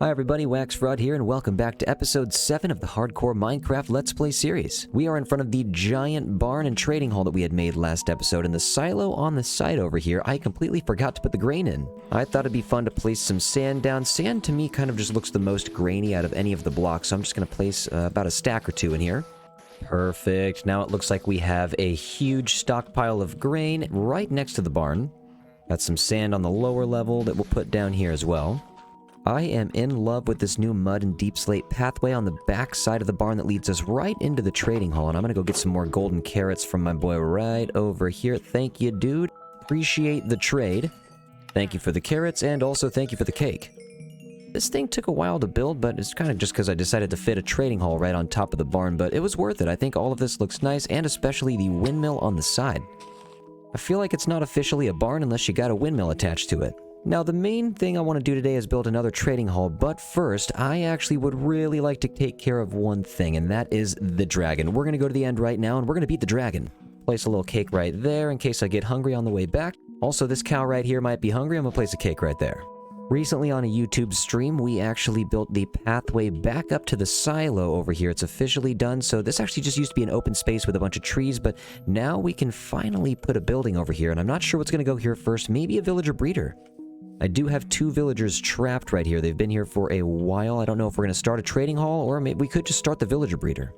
Hi everybody, WaxFraud here, and welcome back to episode 7 of the Hardcore Minecraft Let's Play series. We are in front of the giant barn and trading hall that we had made last episode, and the silo on the side over here, I completely forgot to put the grain in. I thought it'd be fun to place some sand down. Sand to me kind of just looks the most grainy out of any of the blocks, so I'm just going to place about a stack or two in here. Perfect. Now it looks like we have a huge stockpile of grain right next to the barn. Got some sand on the lower level that we'll put down here as well. I am in love with this new mud and deepslate pathway on the back side of the barn that leads us right into the trading hall, and I'm gonna go get some more golden carrots from my boy right over here. Thank you, dude. Appreciate the trade. Thank you for the carrots, and also thank you for the cake. This thing took a while to build, but it's kind of just because I decided to fit a trading hall right on top of the barn, but it was worth it. I think all of this looks nice, and especially the windmill on the side. I feel like it's not officially a barn unless you got a windmill attached to it. Now, the main thing I want to do today is build another trading hall, but first, I actually would really like to take care of one thing, and that is the dragon. We're going to go to the end right now, and we're going to beat the dragon. Place a little cake right there in case I get hungry on the way back. Also, this cow right here might be hungry. I'm going to place a cake right there. Recently on a YouTube stream, we actually built the pathway back up to the silo over here. It's officially done, so this actually just used to be an open space with a bunch of trees, but now we can finally put a building over here, and I'm not sure what's going to go here first. Maybe a villager breeder. I do have 2 villagers trapped right here. They've been here for a while. I don't know if we're going to start a trading hall, or maybe we could just start the villager breeder.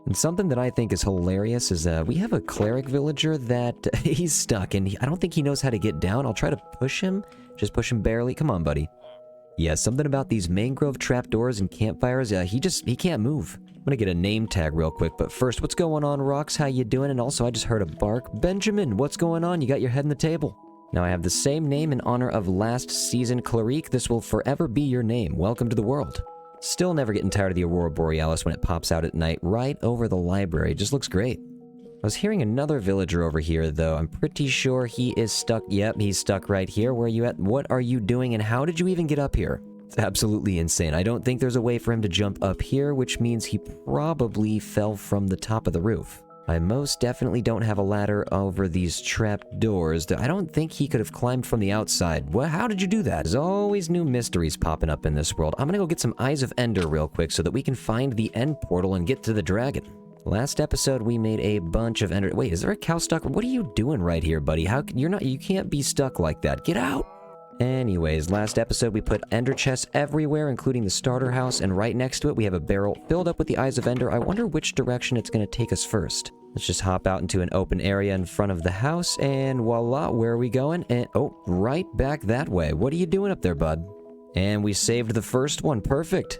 And something that I think is hilarious is we have a cleric villager that he's stuck, and I don't think he knows how to get down. I'll try to push him. Just push him barely. Come on, buddy. Yeah, something about these mangrove trapdoors and campfires. He can't move. I'm going to get a name tag real quick, but first, what's going on, Rox? How you doing? And also, I just heard a bark. Benjamin, what's going on? You got your head in the table. Now, I have the same name in honor of last season, Clarique. This will forever be your name. Welcome to the world. Still never getting tired of the Aurora Borealis when it pops out at night right over the library. It just looks great. I was hearing another villager over here, though. I'm pretty sure he is stuck. Yep, he's stuck right here. Where are you at? What are you doing, and how did you even get up here? It's absolutely insane. I don't think there's a way for him to jump up here, which means he probably fell from the top of the roof. I most definitely don't have a ladder over these trapped doors. I don't think he could have climbed from the outside. Well, how did you do that? There's always new mysteries popping up in this world. I'm gonna go get some Eyes of Ender real quick so that we can find the end portal and get to the dragon. Last episode, we made a bunch of ender... Wait, is there a cow stuck? What are you doing right here, buddy? You can't be stuck like that. Get out! Anyways, last episode we put ender chests everywhere, including the starter house, and right next to it we have a barrel filled up with the Eyes of Ender. I wonder which direction it's going to take us first. Let's just hop out into an open area in front of the house, and voila, where are we going? And, oh, right back that way. What are you doing up there, bud? And we saved the first one. Perfect.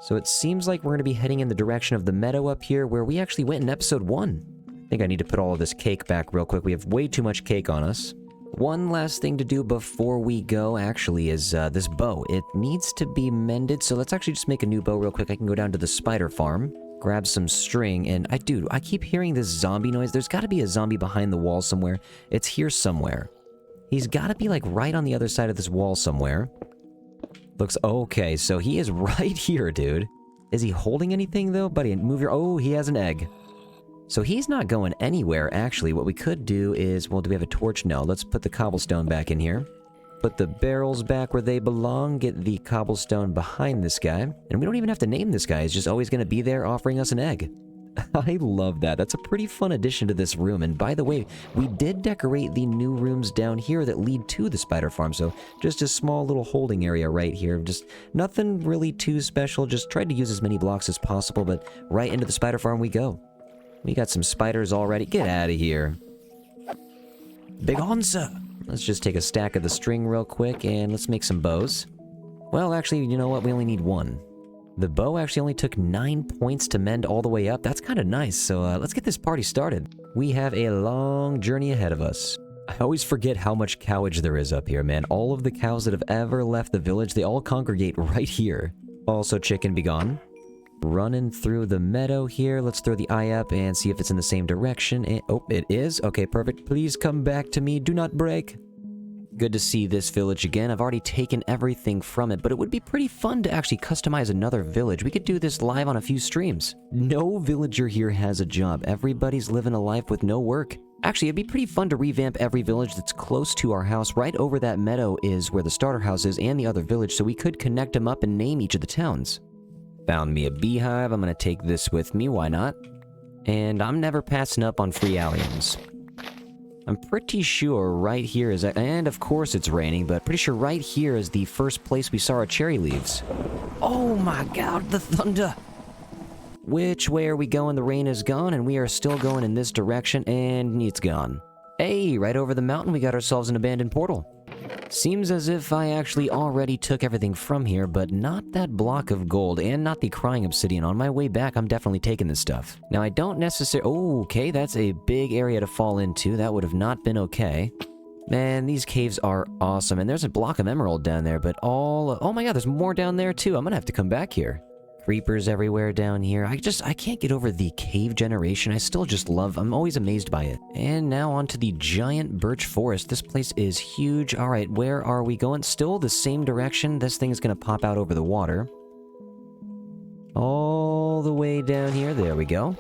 So it seems like we're going to be heading in the direction of the meadow up here, where we actually went in episode 1. I think I need to put all of this cake back real quick. We have way too much cake on us. One last thing to do before we go, actually, is this bow. It needs to be mended, so let's actually just make a new bow real quick. I can go down to the spider farm, grab some string, and I keep hearing this zombie noise. There's got to be a zombie behind the wall somewhere. It's here somewhere. He's got to be, like, right on the other side of this wall somewhere. Looks okay, so he is right here, dude. Is he holding anything, though? Buddy, move your... Oh, he has an egg. So he's not going anywhere, actually. What we could do is... Well, do we have a torch? No. Let's put the cobblestone back in here. Put the barrels back where they belong. Get the cobblestone behind this guy. And we don't even have to name this guy. He's just always going to be there offering us an egg. I love that. That's a pretty fun addition to this room. And by the way, we did decorate the new rooms down here that lead to the spider farm. So just a small little holding area right here. Just nothing really too special. Just tried to use as many blocks as possible. But right into the spider farm we go. We got some spiders already. Get out of here. Big onza. Let's just take a stack of the string real quick and let's make some bows. Well, actually, you know what? We only need 1. The bow actually only took 9 points to mend all the way up. That's kind of nice. So let's get this party started. We have a long journey ahead of us. I always forget how much cowage there is up here, man. All of the cows that have ever left the village, they all congregate right here. Also, chicken, be gone. Running through the meadow here. Let's throw the eye up and see if it's in the same direction. And, oh, it is. Okay, perfect. Please come back to me. Do not break. Good to see this village again. I've already taken everything from it, but it would be pretty fun to actually customize another village. We could do this live on a few streams. No villager here has a job. Everybody's living a life with no work. Actually, it'd be pretty fun to revamp every village that's close to our house. Right over that meadow is where the starter house is and the other village, so we could connect them up and name each of the towns. Found me a beehive. I'm gonna take this with me, why not? And I'm never passing up on free alliums. I'm pretty sure right here is... And of course it's raining, but pretty sure right here is the first place we saw our cherry leaves. Oh my god, the thunder! Which way are we going? The rain is gone, and we are still going in this direction, and it's gone. Hey, right over the mountain we got ourselves an abandoned portal. Seems as if I actually already took everything from here, but not that block of gold, and not the crying obsidian. On my way back, I'm definitely taking this stuff. Now, I don't necessarily... Oh, okay, that's a big area to fall into. That would have not been okay. Man, these caves are awesome, and there's a block of emerald down there, but all... Oh my god, there's more down there, too. I'm gonna have to come back here. Creepers everywhere down here. I can't get over the cave generation. I still just love... I'm always amazed by it. And now onto the giant birch forest. This place is huge. Alright, where are we going? Still the same direction. This thing is going to pop out over the water. All the way down here. There we go.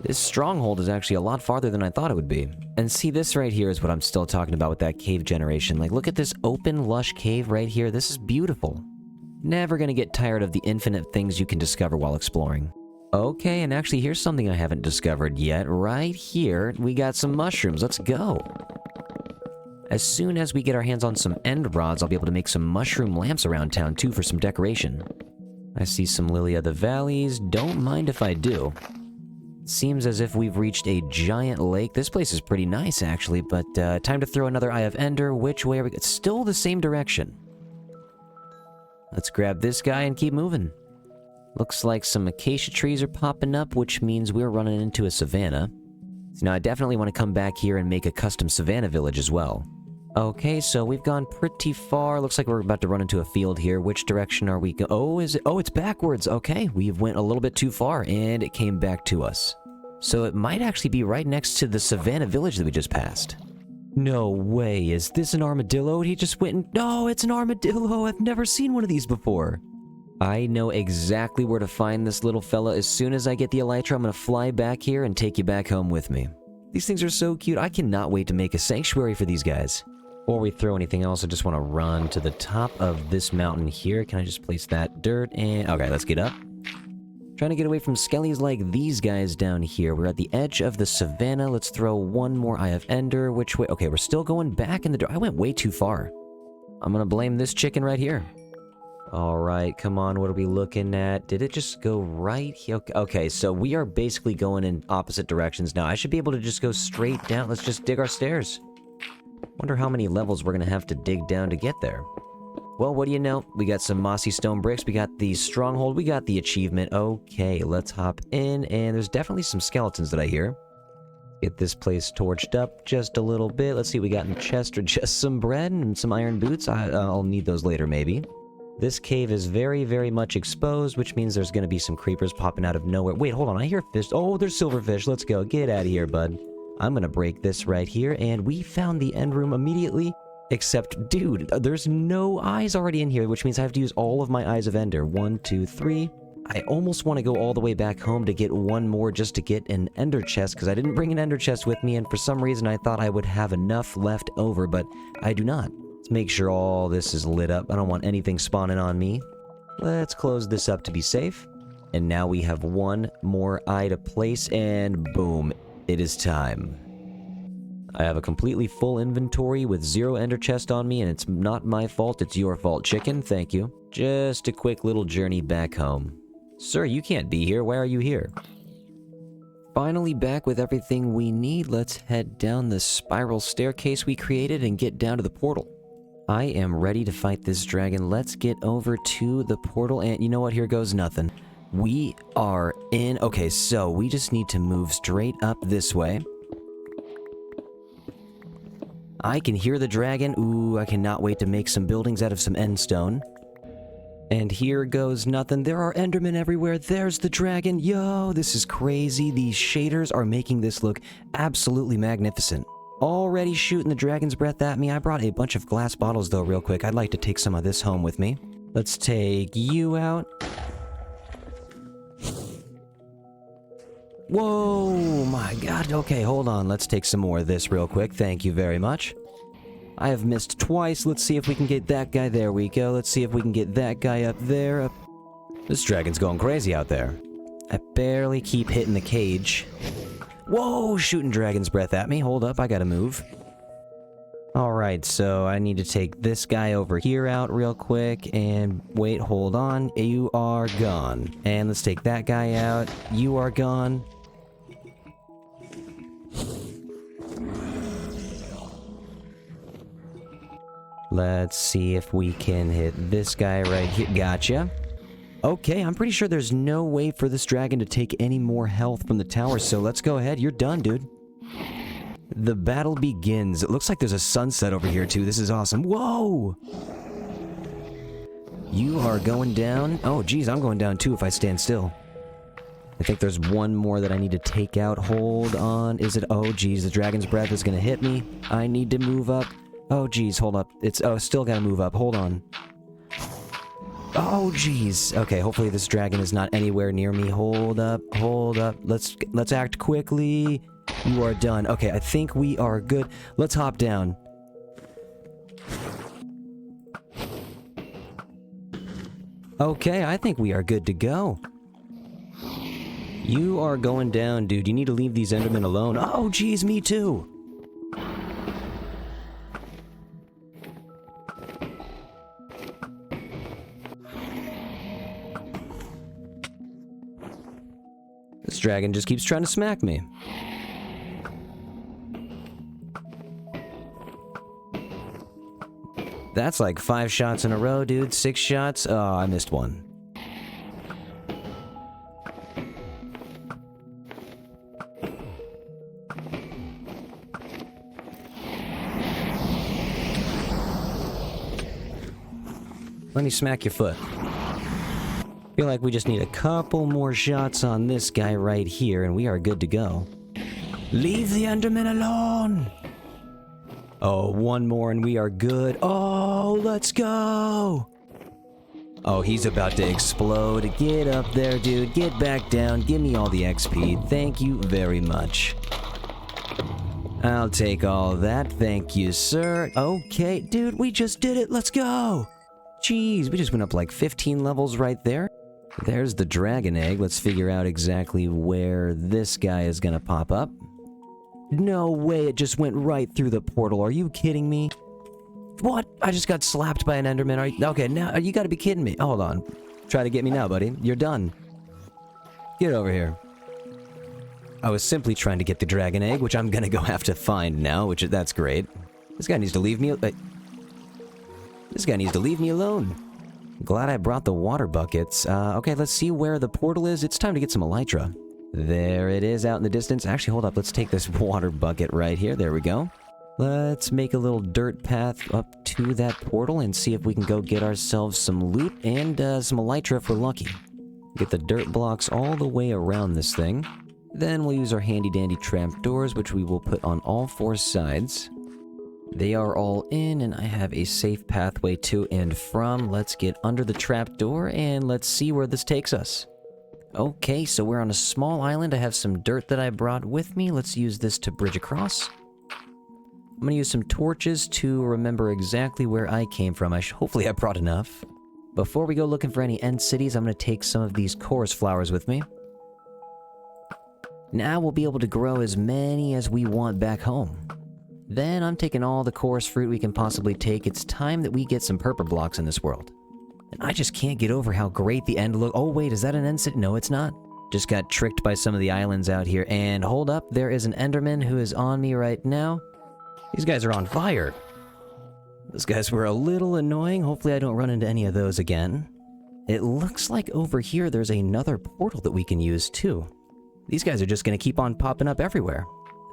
This stronghold is actually a lot farther than I thought it would be. And see, this right here is what I'm still talking about with that cave generation. Like, look at this open, lush cave right here. This is beautiful. Never gonna get tired of the infinite things you can discover while exploring. Okay, and actually here's something I haven't discovered yet. Right here, we got some mushrooms. Let's go. As soon as we get our hands on some end rods, I'll be able to make some mushroom lamps around town too for some decoration. I see some lily of the valleys. Don't mind if I do. Seems as if we've reached a giant lake. This place is pretty nice actually, but time to throw another Eye of Ender. Which way are we? It's still the same direction. Let's grab this guy and keep moving. Looks like some acacia trees are popping up, which means we're running into a savanna. So now I definitely want to come back here and make a custom savanna village as well. Okay, so we've gone pretty far. Looks like we're about to run into a field here. Which direction are we go? Oh, is it? Oh, it's backwards. Okay, we went a little bit too far and it came back to us. So it might actually be right next to the savanna village that we just passed. No way, is this an armadillo? He just went and... No, it's an armadillo! I've never seen one of these before! I know exactly where to find this little fella. As soon as I get the elytra, I'm gonna fly back here and take you back home with me. These things are so cute. I cannot wait to make a sanctuary for these guys. Before we throw anything else, I just want to run to the top of this mountain here. Can I just place that dirt and... Okay, let's get up. Trying to get away from skellies like these guys down here. We're at the edge of the savanna. Let's throw one more Eye of Ender. Which way? Okay, we're still going back in the... I went way too far. I'm gonna blame this chicken right here. Alright, come on. What are we looking at? Did it just go right here? Okay, so we are basically going in opposite directions now. I should be able to just go straight down. Let's just dig our stairs. Wonder how many levels we're gonna have to dig down to get there. Well, what do you know? We got some mossy stone bricks, we got the stronghold, we got the achievement. Okay, let's hop in, and there's definitely some skeletons that I hear. Get this place torched up just a little bit. Let's see what we got in the chest, or just some bread and some iron boots. I'll need those later, maybe. This cave is very, very much exposed, which means there's gonna be some creepers popping out of nowhere. Wait, hold on, I hear fish. Oh, there's silverfish. Let's go. Get out of here, bud. I'm gonna break this right here, and we found the end room immediately. Except, dude, there's no eyes already in here, which means I have to use all of my Eyes of Ender. 1, 2, 3. I almost want to go all the way back home to get one more just to get an ender chest, because I didn't bring an ender chest with me, and for some reason I thought I would have enough left over, but I do not. Let's make sure all this is lit up. I don't want anything spawning on me. Let's close this up to be safe. And now we have one more eye to place, and boom, it is time. I have a completely full inventory with 0 ender chest on me, and it's not my fault, it's your fault, chicken. Thank you. Just a quick little journey back home. Sir, you can't be here. Why are you here? Finally back with everything we need. Let's head down the spiral staircase we created and get down to the portal. I am ready to fight this dragon. Let's get over to the portal, and you know what? Here goes nothing. We are in... Okay, so we just need to move straight up this way. I can hear the dragon. Ooh, I cannot wait to make some buildings out of some end stone. And here goes nothing. There are endermen everywhere. There's the dragon. Yo, this is crazy. These shaders are making this look absolutely magnificent. Already shooting the dragon's breath at me. I brought a bunch of glass bottles though real quick. I'd like to take some of this home with me. Let's take you out. Whoa, my god. Okay, hold on. Let's take some more of this real quick. Thank you very much. I have missed twice. Let's see if we can get that guy. There we go. Let's see if we can get that guy up there. This dragon's going crazy out there. I barely keep hitting the cage. Whoa, shooting dragon's breath at me. Hold up, I gotta move. Alright, so I need to take this guy over here out real quick, and wait, hold on. You are gone. And let's take that guy out. You are gone. Let's see if we can hit this guy right here. Gotcha. Okay, I'm pretty sure there's no way for this dragon to take any more health from the tower, so let's go ahead. You're done, dude. The battle begins. It looks like there's a sunset over here, too. This is awesome. Whoa! You are going down. Oh, geez, I'm going down, too, if I stand still. I think there's one more that I need to take out. Hold on. Is it? Oh, geez, the dragon's breath is going to hit me. I need to move up. Oh, geez, hold up. It's... Oh, still got to move up. Hold on. Oh, jeez. Okay, hopefully this dragon is not anywhere near me. Hold up, hold up. Let's act quickly. You are done. Okay, I think we are good. Let's hop down. Okay, I think we are good to go. You are going down, dude. You need to leave these Endermen alone. Oh, jeez, me too. This dragon just keeps trying to smack me. That's like 5 shots in a row, dude. 6 shots. Oh, I missed one. Let me smack your foot. Feel like we just need a couple more shots on this guy right here, and we are good to go. Leave the Enderman alone! Oh, one more and we are good. Oh, let's go! Oh, he's about to explode. Get up there, dude. Get back down. Give me all the XP. Thank you very much. I'll take all that. Thank you, sir. Okay, dude, we just did it. Let's go! Jeez, we just went up like 15 levels right there. There's the dragon egg. Let's figure out exactly where this guy is gonna pop up. No way, it just went right through the portal. Are you kidding me? What? I just got slapped by an Enderman. Okay, now you gotta be kidding me. Hold on. Try to get me now, buddy. You're done. Get over here. I was simply trying to get the dragon egg, which I'm gonna go have to find now, that's great. This guy needs to leave me... This guy needs to leave me alone. Glad I brought the water buckets. Okay, let's see where the portal is. It's time to get some elytra. There it is out in the distance. Actually, hold up. Let's take this water bucket right here. There we go. Let's make a little dirt path up to that portal and see if we can go get ourselves some loot and some elytra if we're lucky. Get the dirt blocks all the way around this thing. Then we'll use our handy-dandy trapdoors, which we will put on all 4 sides. They are all in, and I have a safe pathway to and from. Let's get under the trapdoor, and let's see where this takes us. Okay, so we're on a small island. I have some dirt that I brought with me. Let's use this to bridge across. I'm gonna use some torches to remember exactly where I came from. Hopefully I brought enough. Before we go looking for any end cities, I'm gonna take some of these chorus flowers with me. Now we'll be able to grow as many as we want back home. Then I'm taking all the chorus fruit we can possibly take. It's time that we get some purple blocks in this world. And I just can't get over how great the end look. Oh wait, is that an end city? No, it's not. Just got tricked by some of the islands out here. And hold up, there is an Enderman who is on me right now. These guys are on fire. Those guys were a little annoying. Hopefully I don't run into any of those again. It looks like over here there's another portal that we can use too. These guys are just gonna keep on popping up everywhere.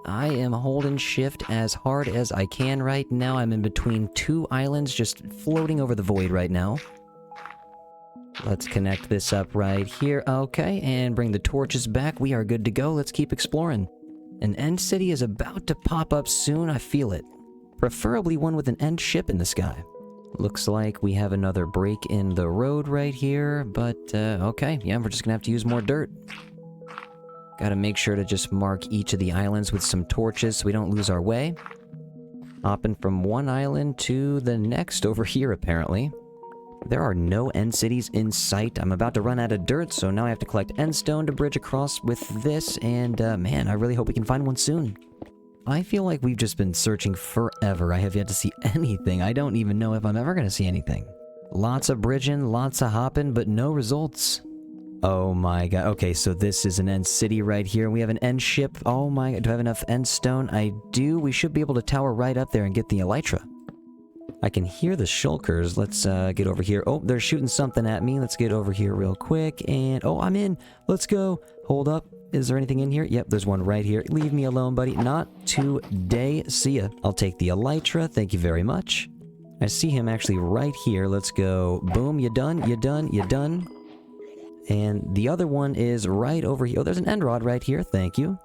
I am holding shift as hard as I can right now. I'm in between 2 islands, just floating over the void right now. Let's connect this up right here. Okay, and bring the torches back. We are good to go. Let's keep exploring. An end city is about to pop up soon. I feel it. Preferably one with an end ship in the sky. Looks like we have another break in the road right here, but okay, yeah, we're just gonna have to use more dirt. Gotta make sure to just mark each of the islands with some torches so we don't lose our way. Hopping from one island to the next over here, apparently. There are no end cities in sight. I'm about to run out of dirt, so now I have to collect end stone to bridge across with this, and man, I really hope we can find one soon. I feel like we've just been searching forever. I have yet to see anything. I don't even know if I'm ever going to see anything. Lots of bridging, lots of hopping, but no results. Oh my god. Okay, so this is an end city right here. We have an end ship. Oh my god. Do I have enough end stone? I do. We should be able to tower right up there and get the elytra. I can hear the shulkers. Let's get over here. Oh, they're shooting something at me. Let's get over here real quick. And oh, I'm in. Let's go. Hold up. Is there anything in here? Yep, there's one right here. Leave me alone, buddy. Not today. See ya. I'll take the elytra. Thank you very much. I see him actually right here. Let's go. Boom. You done? You done? You done? And the other one is right over here. Oh, there's an end rod right here. Thank you.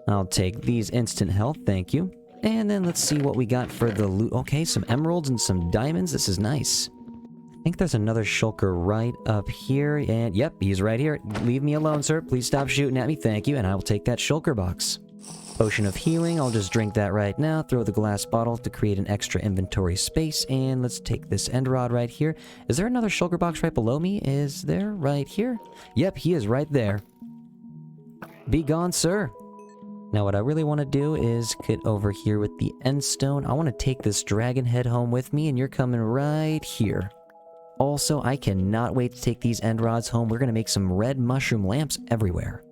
I'll take these instant health. Thank you. And then let's see what we got for the loot. Okay, some emeralds and some diamonds. This is nice. I think there's another shulker right up here. And yep, he's right here. Leave me alone, sir. Please stop shooting at me. Thank you. And I will take that shulker box. Potion of healing. I'll just drink that right now. Throw the glass bottle to create an extra inventory space. And let's take this end rod right here. Is there another shulker box right below me? Is there right here? Yep, he is right there. Be gone, sir. Now what I really want to do is get over here with the end stone. I want to take this dragon head home with me, and you're coming right here. Also, I cannot wait to take these end rods home. We're going to make some red mushroom lamps everywhere.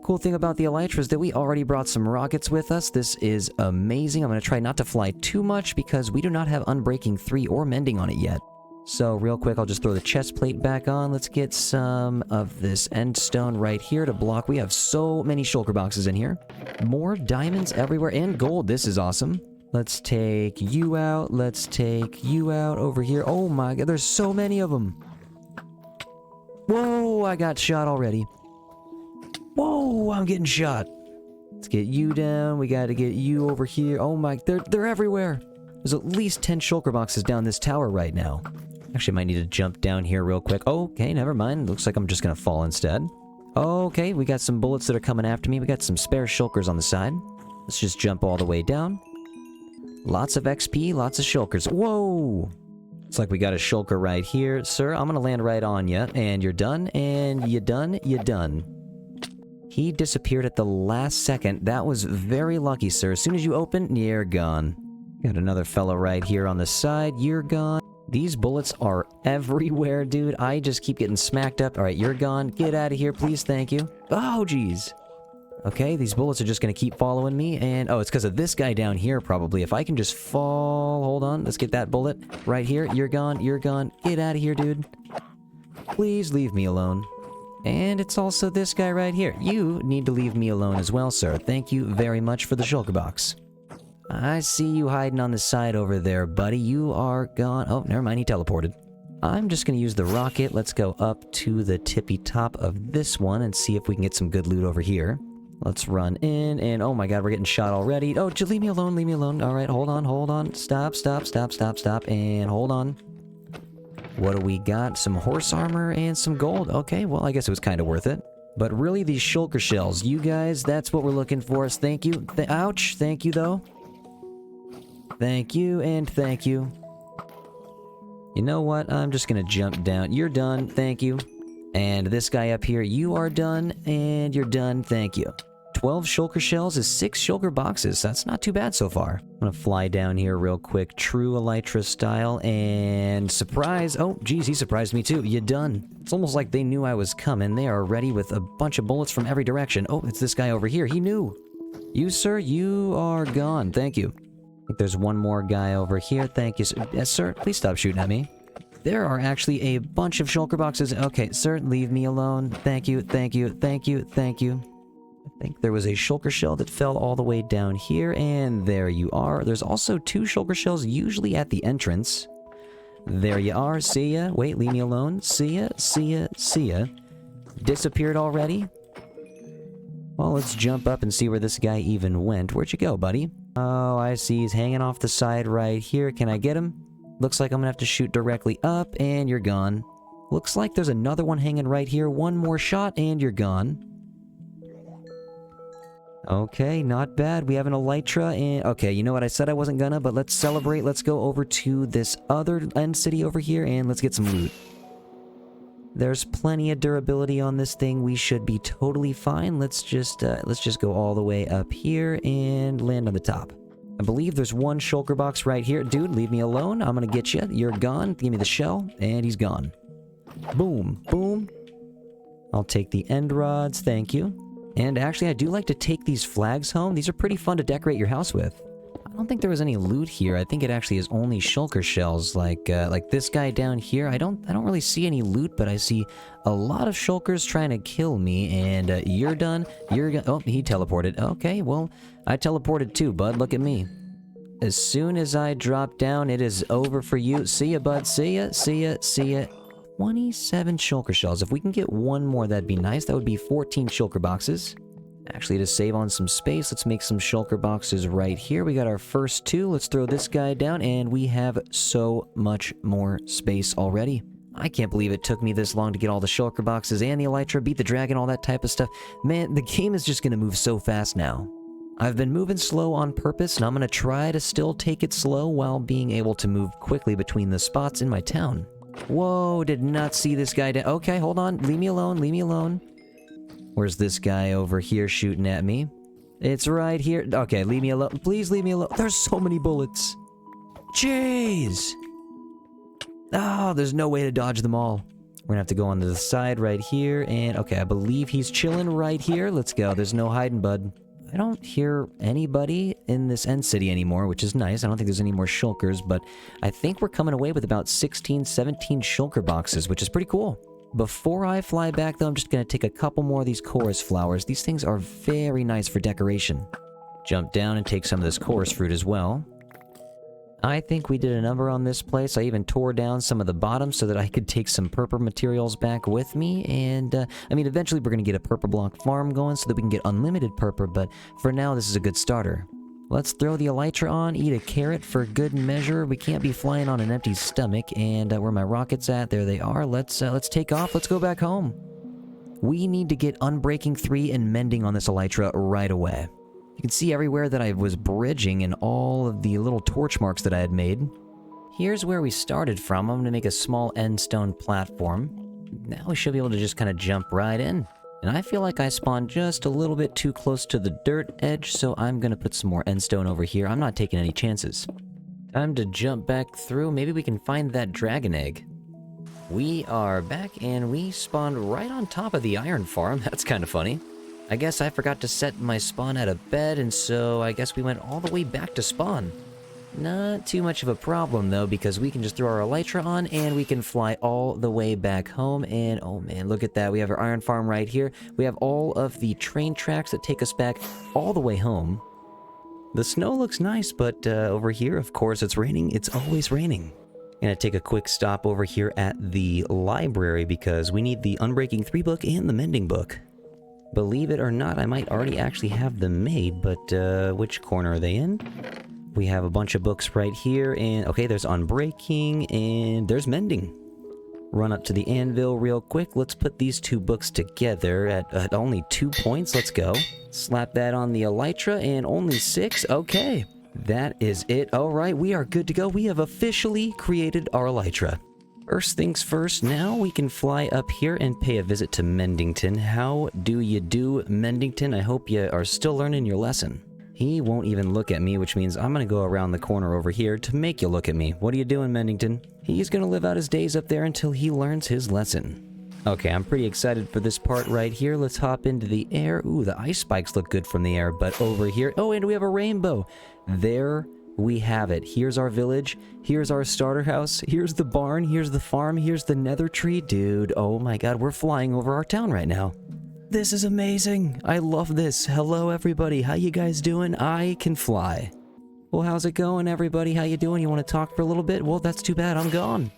Cool thing about the elytra is that we already brought some rockets with us. This is amazing. I'm going to try not to fly too much because we do not have Unbreaking 3 or Mending on it yet. So real quick, I'll just throw the chest plate back on. Let's get some of this end stone right here to block. We have so many shulker boxes in here. More diamonds everywhere and gold. This is awesome. Let's take you out. Let's take you out over here. Oh my god, there's so many of them. Whoa, I got shot already. Whoa, I'm getting shot. Let's get you down. We got to get you over here. Oh my, they're everywhere. There's at least 10 shulker boxes down this tower right now. Actually, I might need to jump down here real quick. Okay, never mind. Looks like I'm just gonna fall instead. Okay, we got some bullets that are coming after me. We got some spare shulkers on the side. Let's just jump all the way down. Lots of XP, lots of shulkers. Whoa! Looks like we got a shulker right here. Sir, I'm gonna land right on you. And you're done, and you done, you done. He disappeared at the last second. That was very lucky, sir. As soon as you open, you're gone. Got another fellow right here on the side. You're gone. These bullets are everywhere, dude. I just keep getting smacked up. Alright, you're gone. Get out of here, please. Thank you. Oh, jeez. Okay, these bullets are just gonna keep following me, and oh, it's because of this guy down here, probably. If I can just fall... Hold on, let's get that bullet. Right here. You're gone. You're gone. Get out of here, dude. Please leave me alone. And it's also this guy right here. You need to leave me alone as well, sir. Thank you very much for the shulker box. I see you hiding on the side over there, buddy. You are gone. Oh, never mind. He teleported. I'm just going to use the rocket. Let's go up to the tippy top of this one and see if we can get some good loot over here. Let's run in, and oh my god, we're getting shot already. Oh, just leave me alone, leave me alone. Alright, hold on, hold on. Stop, stop, stop, stop, stop, and hold on. What do we got? Some horse armor and some gold. Okay, well, I guess it was kind of worth it. But really, these shulker shells, you guys, that's what we're looking for. Thank you. Ouch. Thank you, though. Thank you, and thank you. You know what? I'm just gonna jump down. You're done. Thank you. And this guy up here, you are done, and you're done. Thank you. 12 shulker shells is 6 shulker boxes. That's not too bad so far. I'm gonna fly down here real quick, true elytra style, and surprise. Oh, geez, he surprised me too. You done. It's almost like they knew I was coming. They are ready with a bunch of bullets from every direction. Oh, it's this guy over here. He knew. You, sir, you are gone. Thank you. I think there's one more guy over here. Thank you, sir. Yes, sir. Please stop shooting at me. There are actually a bunch of shulker boxes. Okay, sir, leave me alone. Thank you, thank you, thank you, thank you. I think there was a shulker shell that fell all the way down here, and there you are. There's also 2 shulker shells usually at the entrance. There you are. See ya. Wait, leave me alone. See ya, see ya, see ya. Disappeared already? Well, let's jump up and see where this guy even went. Where'd you go, buddy? Oh, I see. He's hanging off the side right here. Can I get him? Looks like I'm gonna have to shoot directly up, and you're gone. Looks like there's another one hanging right here. One more shot and you're gone. Okay, not bad. We have an elytra and... Okay, you know what? I said I wasn't gonna, but let's celebrate. Let's go over to this other end city over here and let's get some loot. There's plenty of durability on this thing. We should be totally fine. Let's just go all the way up here and land on the top. I believe there's one shulker box right here. Dude, leave me alone. I'm gonna get you. You're gone. Give me the shell. And he's gone. Boom. Boom. I'll take the end rods. Thank you. And actually, I do like to take these flags home. These are pretty fun to decorate your house with. I don't think there was any loot here. I think it actually is only shulker shells, like this guy down here. I don't really see any loot, but I see a lot of shulkers trying to kill me. And you're done. Oh, he teleported. Okay, well, I teleported too, bud. Look at me. As soon as I drop down, it is over for you. See ya, bud. See ya. See ya. See ya. 27 shulker shells. If we can get one more, that'd be nice. That would be 14 shulker boxes. Actually, to save on some space, let's make some shulker boxes right here. We got our first two. Let's throw this guy down, and we have so much more space already. I can't believe it took me this long to get all the shulker boxes and the elytra, beat the dragon, all that type of stuff. Man, the game is just going to move so fast now. I've been moving slow on purpose, and I'm going to try to still take it slow while being able to move quickly between the spots in my town. Whoa, did not see this guy down. Okay, hold on. Leave me alone. Leave me alone. Where's this guy over here shooting at me? It's right here. Okay, leave me alone. Please leave me alone. There's so many bullets. Jeez. Oh, there's no way to dodge them all. We're gonna have to go on to the side right here. And, okay, I believe he's chilling right here. Let's go. There's no hiding, bud. I don't hear anybody in this end city anymore, which is nice. I don't think there's any more shulkers, but I think we're coming away with about 16, 17 shulker boxes, which is pretty cool. Before I fly back, though, I'm just going to take a couple more of these chorus flowers. These things are very nice for decoration. Jump down and take some of this chorus fruit as well. I think we did a number on this place. I even tore down some of the bottom so that I could take some purple materials back with me. And, I mean, eventually we're going to get a purple block farm going so that we can get unlimited purple, but for now, this is a good starter. Let's throw the elytra on, eat a carrot for good measure. We can't be flying on an empty stomach. And where my rockets at, there they are. Let's take off. Let's go back home. We need to get Unbreaking 3 and Mending on this elytra right away. You can see everywhere that I was bridging and all of the little torch marks that I had made. Here's where we started from. I'm going to make a small end stone platform. Now we should be able to just kind of jump right in. And I feel like I spawned just a little bit too close to the dirt edge, so I'm going to put some more end stone over here. I'm not taking any chances. Time to jump back through. Maybe we can find that dragon egg. We are back and we spawned right on top of the iron farm. That's kind of funny. I guess I forgot to set my spawn at a bed, and so I guess we went all the way back to spawn. Not too much of a problem, though, because we can just throw our elytra on, and we can fly all the way back home, and oh man, look at that. We have our iron farm right here. We have all of the train tracks that take us back all the way home. The snow looks nice, but over here, of course, it's raining. It's always raining. Gonna take a quick stop over here at the library, because we need the Unbreaking 3 book and the Mending book. Believe it or not, I might already actually have them made, but which corner are they in? We have a bunch of books right here, and okay, there's Unbreaking, and there's Mending. Run up to the anvil real quick. Let's put these two books together at only 2 points. Let's go. Slap that on the elytra, and only 6. Okay, that is it. All right, we are good to go. We have officially created our elytra. First things first, now we can fly up here and pay a visit to Mendington. How do you do, Mendington? I hope you are still learning your lesson. He won't even look at me, which means I'm going to go around the corner over here to make you look at me. What are you doing, Mendington? He's going to live out his days up there until he learns his lesson. Okay, I'm pretty excited for this part right here. Let's hop into the air. Ooh, the ice spikes look good from the air, but over here... Oh, and we have a rainbow. There we have it. Here's our village. Here's our starter house. Here's the barn. Here's the farm. Here's the nether tree. Dude, oh my god, we're flying over our town right now. This is amazing. I love this. Hello, everybody. How you guys doing? I can fly. Well, how's it going, everybody? How you doing? You want to talk for a little bit? Well, that's too bad. I'm gone.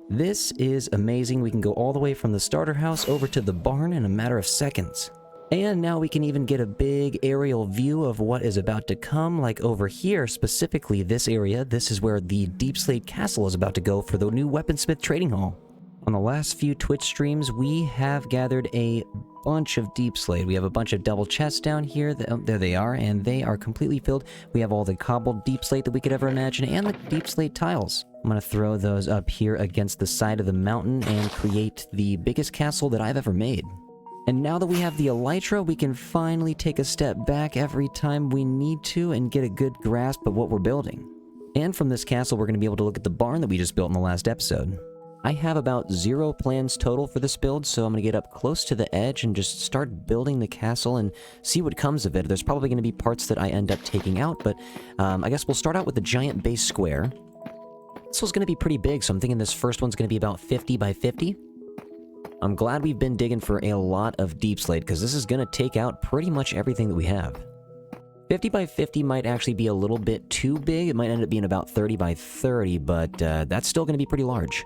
This is amazing. We can go all the way from the starter house over to the barn in a matter of seconds. And now we can even get a big aerial view of what is about to come, like over here, specifically this area. This is where the Deepslate castle is about to go for the new weaponsmith trading hall. On the last few Twitch streams, we have gathered a bunch of Deepslate. We have a bunch of double chests down here. There they are, and they are completely filled. We have all the cobbled Deepslate that we could ever imagine, and the Deepslate tiles. I'm going to throw those up here against the side of the mountain and create the biggest castle that I've ever made. And now that we have the elytra, we can finally take a step back every time we need to and get a good grasp of what we're building. And from this castle, we're going to be able to look at the barn that we just built in the last episode. I have about 0 plans total for this build, so I'm going to get up close to the edge and just start building the castle and see what comes of it. There's probably going to be parts that I end up taking out, but I guess we'll start out with the giant base square. This one's going to be pretty big, so I'm thinking this first one's going to be about 50 by 50. I'm glad we've been digging for a lot of Deepslate, because this is going to take out pretty much everything that we have. 50 by 50 might actually be a little bit too big. It might end up being about 30 by 30, but that's still going to be pretty large.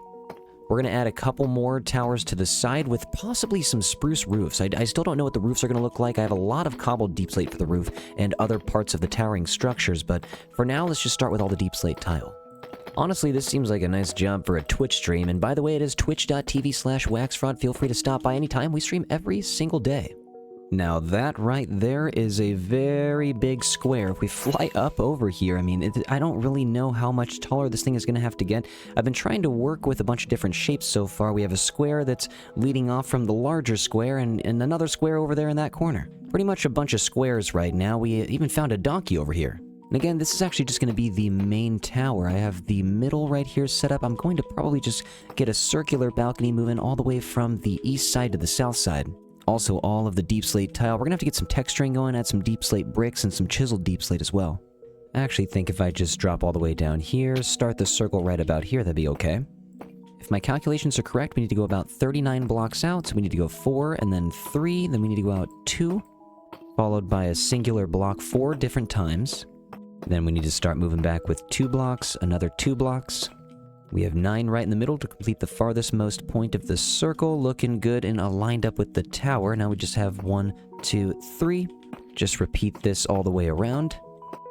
We're going to add a couple more towers to the side with possibly some spruce roofs. I still don't know what the roofs are going to look like. I have a lot of cobbled Deepslate for the roof and other parts of the towering structures, but for now, let's just start with all the Deepslate tile. Honestly, this seems like a nice job for a Twitch stream, and by the way, it is twitch.tv/WaxFraud. Feel free to stop by anytime. We stream every single day. Now that right there is a very big square. If we fly up over here, I mean, I don't really know how much taller this thing is going to have to get. I've been trying to work with a bunch of different shapes so far. We have a square that's leading off from the larger square and another square over there in that corner. Pretty much a bunch of squares right now. We even found a donkey over here. And again, this is actually just going to be the main tower. I have the middle right here set up. I'm going to probably just get a circular balcony moving all the way from the east side to the south side. Also, all of the Deepslate tile. We're going to have to get some texturing going, add some Deepslate bricks, and some chiseled Deepslate as well. I actually think if I just drop all the way down here, start the circle right about here, that'd be okay. If my calculations are correct, we need to go about 39 blocks out, so we need to go 4, and then 3, then we need to go out 2, followed by a singular block 4 different times. Then we need to start moving back with 2 blocks, another 2 blocks. We have 9 right in the middle to complete the farthest most point of the circle, looking good and aligned up with the tower. Now we just have 1, 2, 3. Just repeat this all the way around.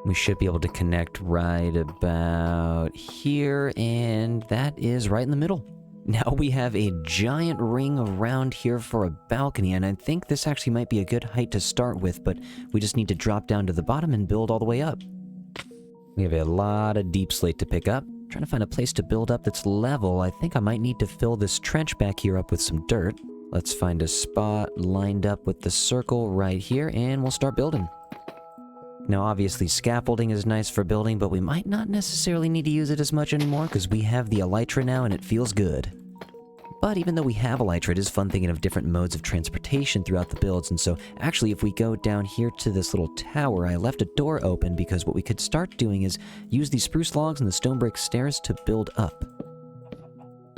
We should be able to connect right about here, and that is right in the middle. Now we have a giant ring around here for a balcony, and I think this actually might be a good height to start with, but we just need to drop down to the bottom and build all the way up. We have a lot of Deepslate to pick up. Trying to find a place to build up that's level. I think I might need to fill this trench back here up with some dirt. Let's find a spot lined up with the circle right here, and we'll start building. Now, obviously, scaffolding is nice for building, but we might not necessarily need to use it as much anymore because we have the elytra now, and it feels good. But even though we have elytra, it is fun thinking of different modes of transportation throughout the builds, and so actually if we go down here to this little tower, I left a door open because what we could start doing is use these spruce logs and the stone brick stairs to build up.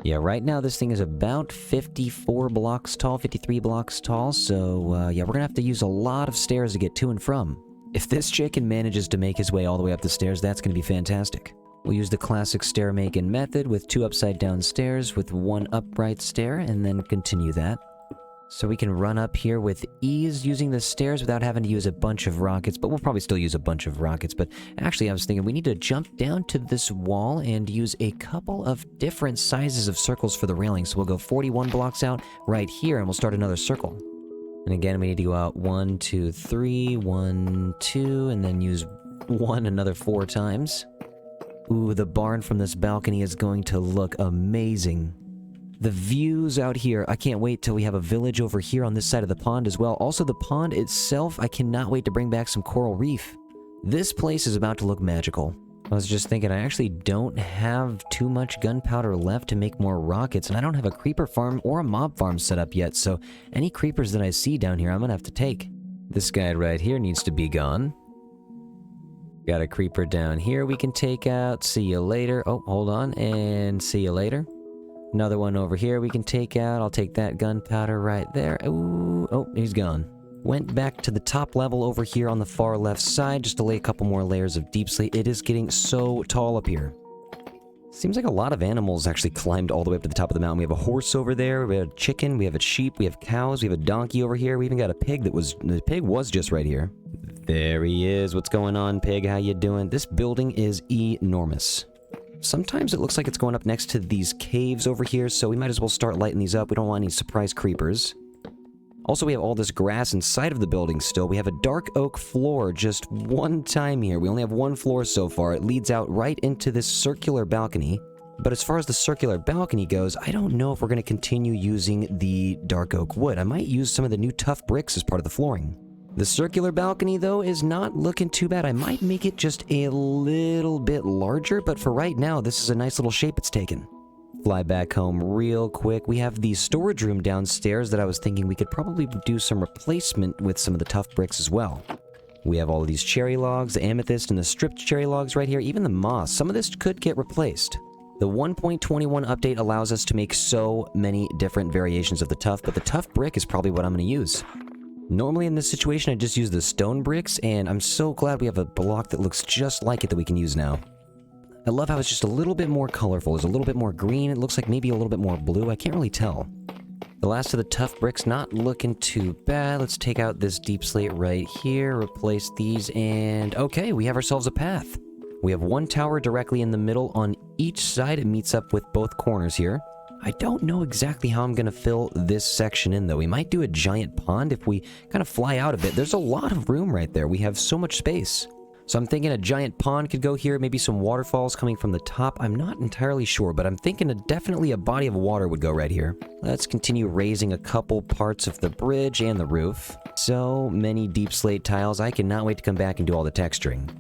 Yeah, right now this thing is about 54 blocks tall, 53 blocks tall, so yeah, we're gonna have to use a lot of stairs to get to and from. If this chicken manages to make his way all the way up the stairs, that's gonna be fantastic. We'll use the classic stair-making method with 2 upside-down stairs with 1 upright stair, and then continue that. So we can run up here with ease using the stairs without having to use a bunch of rockets, but we'll probably still use a bunch of rockets. But actually, I was thinking we need to jump down to this wall and use a couple of different sizes of circles for the railing. So we'll go 41 blocks out right here, and we'll start another circle. And again, we need to go out 1, 2, 3, 1, 2, and then use 1 another 4 times. Ooh, the barn from this balcony is going to look amazing. The views out here, I can't wait till we have a village over here on this side of the pond as well. Also, the pond itself, I cannot wait to bring back some coral reef. This place is about to look magical. I was just thinking, I actually don't have too much gunpowder left to make more rockets, and I don't have a creeper farm or a mob farm set up yet, so any creepers that I see down here, I'm gonna have to take. This guy right here needs to be gone. Got a creeper down here we can take out. See you later. Oh, hold on. And see you later. Another one over here we can take out. I'll take that gunpowder right there. Ooh, oh, he's gone. Went back to the top level over here on the far left side just to lay a couple more layers of Deepslate. It is getting so tall up here. Seems like a lot of animals actually climbed all the way up to the top of the mountain. We have a horse over there. We have a chicken. We have a sheep. We have cows. We have a donkey over here. We even got a pig the pig was just right here. There he is. What's going on, pig? How you doing? This building is enormous. sometimes it looks like it's going up next to these caves over here, so we might as well start lighting these up. We don't want any surprise creepers. Also, we have all this grass inside of the building still. We have a dark oak floor just one time here. We only have one floor so far. It leads out right into this circular balcony. But as far as the circular balcony goes, I don't know if we're going to continue using the dark oak wood. I might use some of the new tough bricks as part of the flooring. The circular balcony, though, is not looking too bad. I might make it just a little bit larger, but for right now, this is a nice little shape it's taken. Fly back home real quick. We have the storage room downstairs that I was thinking we could probably do some replacement with some of the tough bricks as well. We have all of these cherry logs, the amethyst, and the stripped cherry logs right here, even the moss. Some of this could get replaced. The 1.21 update allows us to make so many different variations of the tough, but the tough brick is probably what I'm going to use. Normally in this situation, I just use the stone bricks, and I'm so glad we have a block that looks just like it that we can use now. I love how it's just a little bit more colorful. There's a little bit more green. It looks like maybe a little bit more blue. I can't really tell. The last of the tough bricks not looking too bad. Let's take out this deep slate right here, replace these, and okay, we have ourselves a path. We have one tower directly in the middle on each side. It meets up with both corners here. I don't know exactly how I'm going to fill this section in, though. We might do a giant pond if we kind of fly out a bit. There's a lot of room right there. We have so much space. So I'm thinking a giant pond could go here, maybe some waterfalls coming from the top. I'm not entirely sure, but I'm thinking definitely a body of water would go right here. Let's continue raising a couple parts of the bridge and the roof. So many deep slate tiles. I cannot wait to come back and do all the texturing.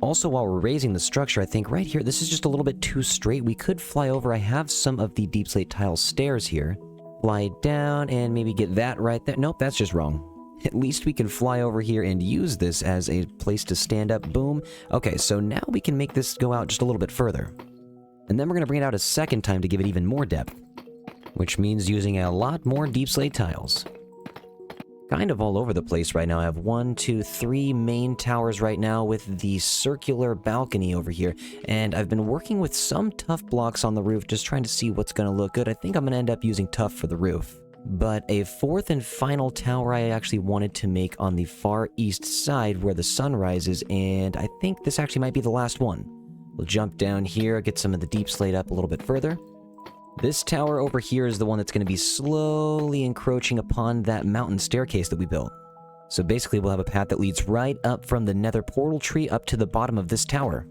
Also, while we're raising the structure, I think right here, this is just a little bit too straight. We could fly over. I have some of the deep slate tile stairs here. Fly down and maybe get that right there. Nope, that's just wrong. At least we can fly over here and use this as a place to stand up. Boom. Okay, so now we can make this go out just a little bit further. And then we're going to bring it out a second time to give it even more depth, which means using a lot more deep slate tiles. Kind of all over the place right now. I have 1, 2, 3 main towers right now with the circular balcony over here. And I've been working with some tough blocks on the roof, just trying to see what's going to look good. I think I'm going to end up using tough for the roof. But a fourth and final tower I actually wanted to make on the far east side where the sun rises, and I think this actually might be the last one. We'll jump down here, get some of the deep slate up a little bit further. This tower over here is the one that's going to be slowly encroaching upon that mountain staircase that we built. So basically we'll have a path that leads right up from the nether portal tree up to the bottom of this tower.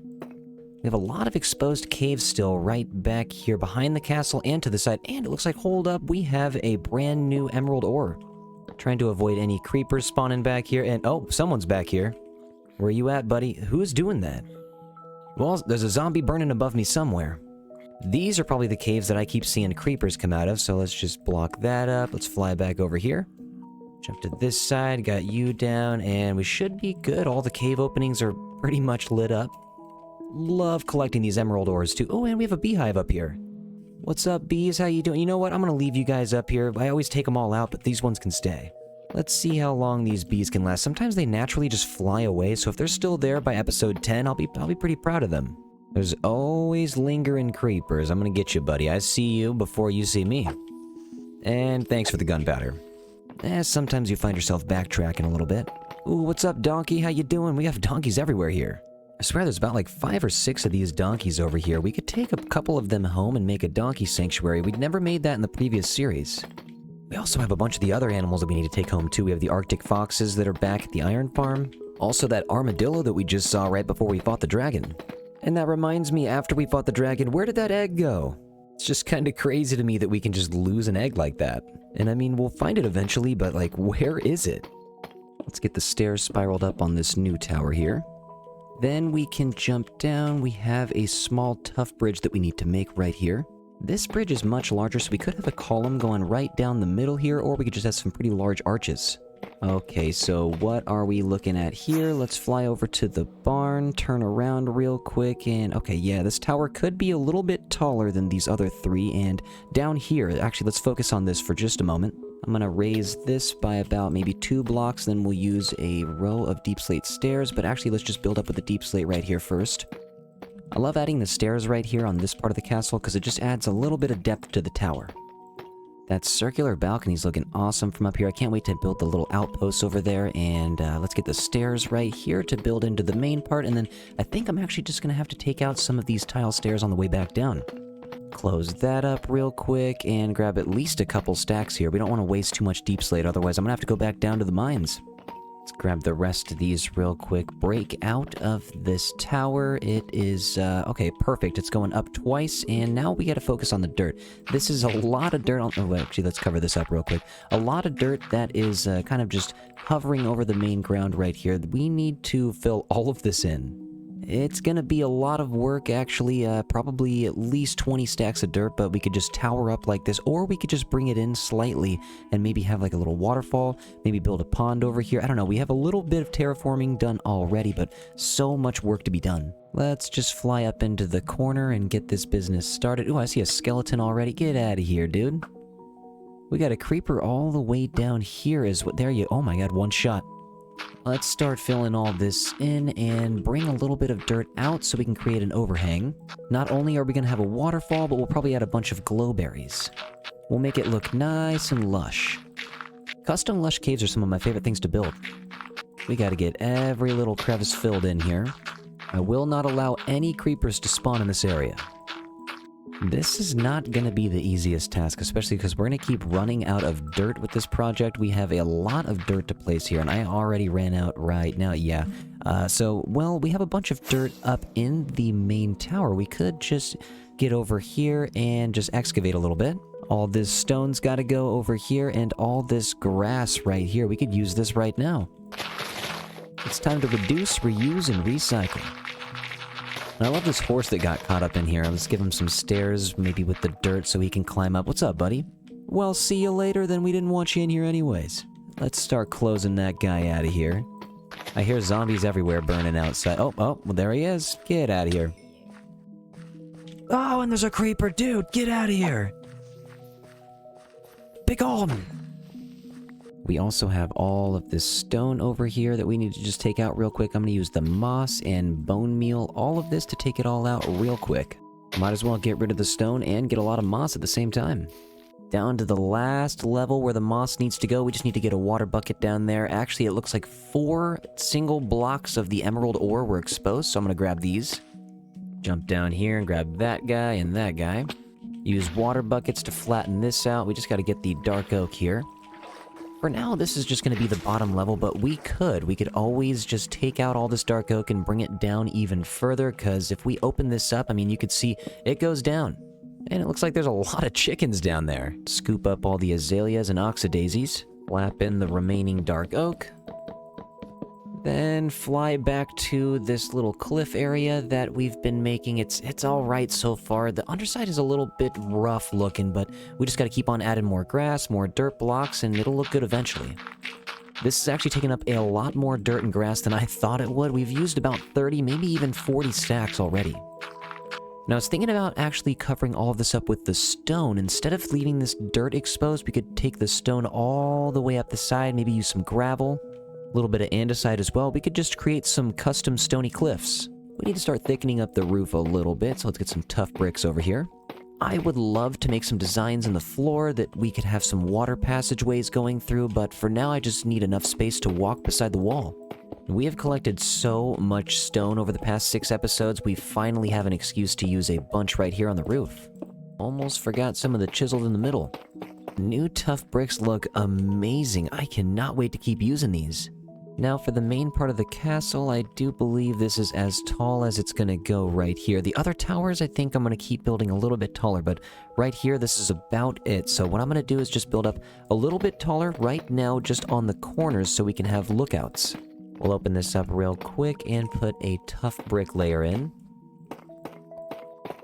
We have a lot of exposed caves still right back here behind the castle and to the side. And it looks like, hold up, we have a brand new emerald ore. Trying to avoid any creepers spawning back here. And oh, someone's back here. Where are you at, buddy? Who's doing that? Well, there's a zombie burning above me somewhere. These are probably the caves that I keep seeing creepers come out of. So let's just block that up. Let's fly back over here. Jump to this side. Got you down. And we should be good. All the cave openings are pretty much lit up. Love collecting these emerald ores too. Oh, and we have a beehive up here. What's up, bees? How you doing? You know what? I'm gonna leave you guys up here. I always take them all out, but these ones can stay. Let's see how long these bees can last. Sometimes they naturally just fly away, so if they're still there by episode 10, I'll be pretty proud of them. There's always lingering creepers. I'm gonna get you, buddy. I see you before you see me. And thanks for the gunpowder. Sometimes you find yourself backtracking a little bit. Ooh, what's up, donkey? How you doing? We have donkeys everywhere here. I swear there's about like 5 or 6 of these donkeys over here. We could take a couple of them home and make a donkey sanctuary. We'd never made that in the previous series. We also have a bunch of the other animals that we need to take home too. We have the Arctic foxes that are back at the iron farm. Also that armadillo that we just saw right before we fought the dragon. And that reminds me, after we fought the dragon, where did that egg go? It's just kind of crazy to me that we can just lose an egg like that. And I mean, we'll find it eventually, but like, where is it? Let's get the stairs spiraled up on this new tower here. Then we can jump down. We have a small tough bridge that we need to make right here. This bridge is much larger, so we could have a column going right down the middle here, or we could just have some pretty large arches. Okay, so what are we looking at here? Let's fly over to the barn, turn around real quick, and okay, yeah, this tower could be a little bit taller than these other 3, and down here, actually, let's focus on this for just a moment. I'm gonna raise this by about maybe 2 blocks, then we'll use a row of deep slate stairs, but actually let's just build up with the deep slate right here first. I love adding the stairs right here on this part of the castle because it just adds a little bit of depth to the tower. That circular balcony's looking awesome from up here. I can't wait to build the little outposts over there, and let's get the stairs right here to build into the main part, and then I think I'm actually just gonna have to take out some of these tile stairs on the way back down. Close that up real quick and grab at least a couple stacks here. We don't want to waste too much Deepslate, otherwise I'm gonna have to go back down to the mines. Let's grab the rest of these real quick. Break out of this tower. It is, okay, perfect. It's going up twice, and now we gotta focus on the dirt. This is a lot of dirt on... Oh, actually, let's cover this up real quick. A lot of dirt that is kind of just hovering over the main ground right here. We need to fill all of this in. It's gonna be a lot of work, actually, probably at least 20 stacks of dirt, but we could just tower up like this, or we could just bring it in slightly and maybe have like a little waterfall, maybe build a pond over here. I don't know, we have a little bit of terraforming done already, but so much work to be done. Let's just fly up into the corner and get this business started. Ooh, I see a skeleton already. Get out of here, dude. We got a creeper all the way down here is what... There you... Oh my god, one shot. Let's start filling all this in and bring a little bit of dirt out so we can create an overhang. Not only are we going to have a waterfall, but we'll probably add a bunch of glowberries. We'll make it look nice and lush. Custom lush caves are some of my favorite things to build. We got to get every little crevice filled in here. I will not allow any creepers to spawn in this area. This is not going to be the easiest task, especially because we're going to keep running out of dirt with this project. We have a lot of dirt to place here, and I already ran out right now, yeah. Well, we have a bunch of dirt up in the main tower. We could just get over here and just excavate a little bit. All this stone's got to go over here, and all this grass right here. We could use this right now. It's time to reduce, reuse, and recycle. And I love this horse that got caught up in here. Let's give him some stairs, maybe with the dirt, so he can climb up. What's up, buddy? Well, see you later, then we didn't want you in here anyways. Let's start closing that guy out of here. I hear zombies everywhere burning outside. Oh, well, there he is. Get out of here. Oh, and there's a creeper. Dude, get out of here. Big on. We also have all of this stone over here that we need to just take out real quick. I'm going to use the moss and bone meal, all of this to take it all out real quick. Might as well get rid of the stone and get a lot of moss at the same time. Down to the last level where the moss needs to go. We just need to get a water bucket down there. Actually, it looks like 4 single blocks of the emerald ore were exposed, so I'm going to grab these. Jump down here and grab that guy and that guy. Use water buckets to flatten this out. We just got to get the dark oak here. For now, this is just going to be the bottom level, but we could always just take out all this dark oak and bring it down even further, because if we open this up, I mean, you could see it goes down. And it looks like there's a lot of chickens down there. Scoop up all the azaleas and oxydaisies, flap in the remaining dark oak, then fly back to this little cliff area that we've been making. It's all right so far. The underside is a little bit rough looking, but we just got to keep on adding more grass, more dirt blocks, and it'll look good eventually. This is actually taking up a lot more dirt and grass than I thought it would. We've used about 30, maybe even 40 stacks already. Now, I was thinking about actually covering all of this up with the stone. Instead of leaving this dirt exposed, we could take the stone all the way up the side, maybe use some gravel. A little bit of andesite as well. We could just create some custom stony cliffs. We need to start thickening up the roof a little bit, so let's get some tough bricks over here. I would love to make some designs in the floor that we could have some water passageways going through, but for now I just need enough space to walk beside the wall. We have collected so much stone over the past 6 episodes, we finally have an excuse to use a bunch right here on the roof. Almost forgot some of the chiseled in the middle. New tough bricks look amazing. I cannot wait to keep using these. Now for the main part of the castle, I do believe this is as tall as it's gonna go right here. The other towers, I think I'm gonna keep building a little bit taller, but right here, this is about it. So what I'm gonna do is just build up a little bit taller right now, just on the corners, so we can have lookouts. We'll open this up real quick and put a tough brick layer in.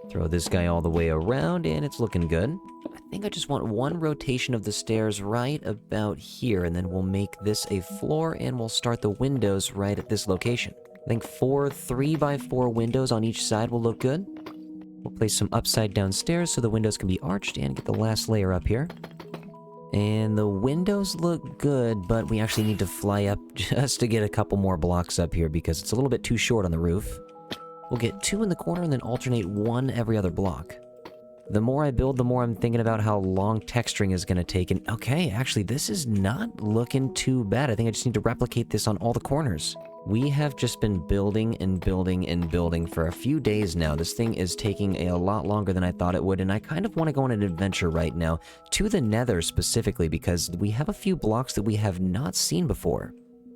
Throw this guy all the way around, and it's looking good. I think I just want one rotation of the stairs right about here, and then we'll make this a floor, and we'll start the windows right at this location. I think 4 3x4 windows on each side will look good. We'll place some upside down stairs so the windows can be arched, and get the last layer up here. And the windows look good, but we actually need to fly up just to get a couple more blocks up here because it's a little bit too short on the roof. We'll get 2 in the corner and then alternate 1 every other block. The more I build, the more I'm thinking about how long texturing is going to take. And okay, actually, this is not looking too bad. I think I just need to replicate this on all the corners. We have just been building and building and building for a few days now. This thing is taking a lot longer than I thought it would, and I kind of want to go on an adventure right now, to the nether specifically, because we have a few blocks that we have not seen before.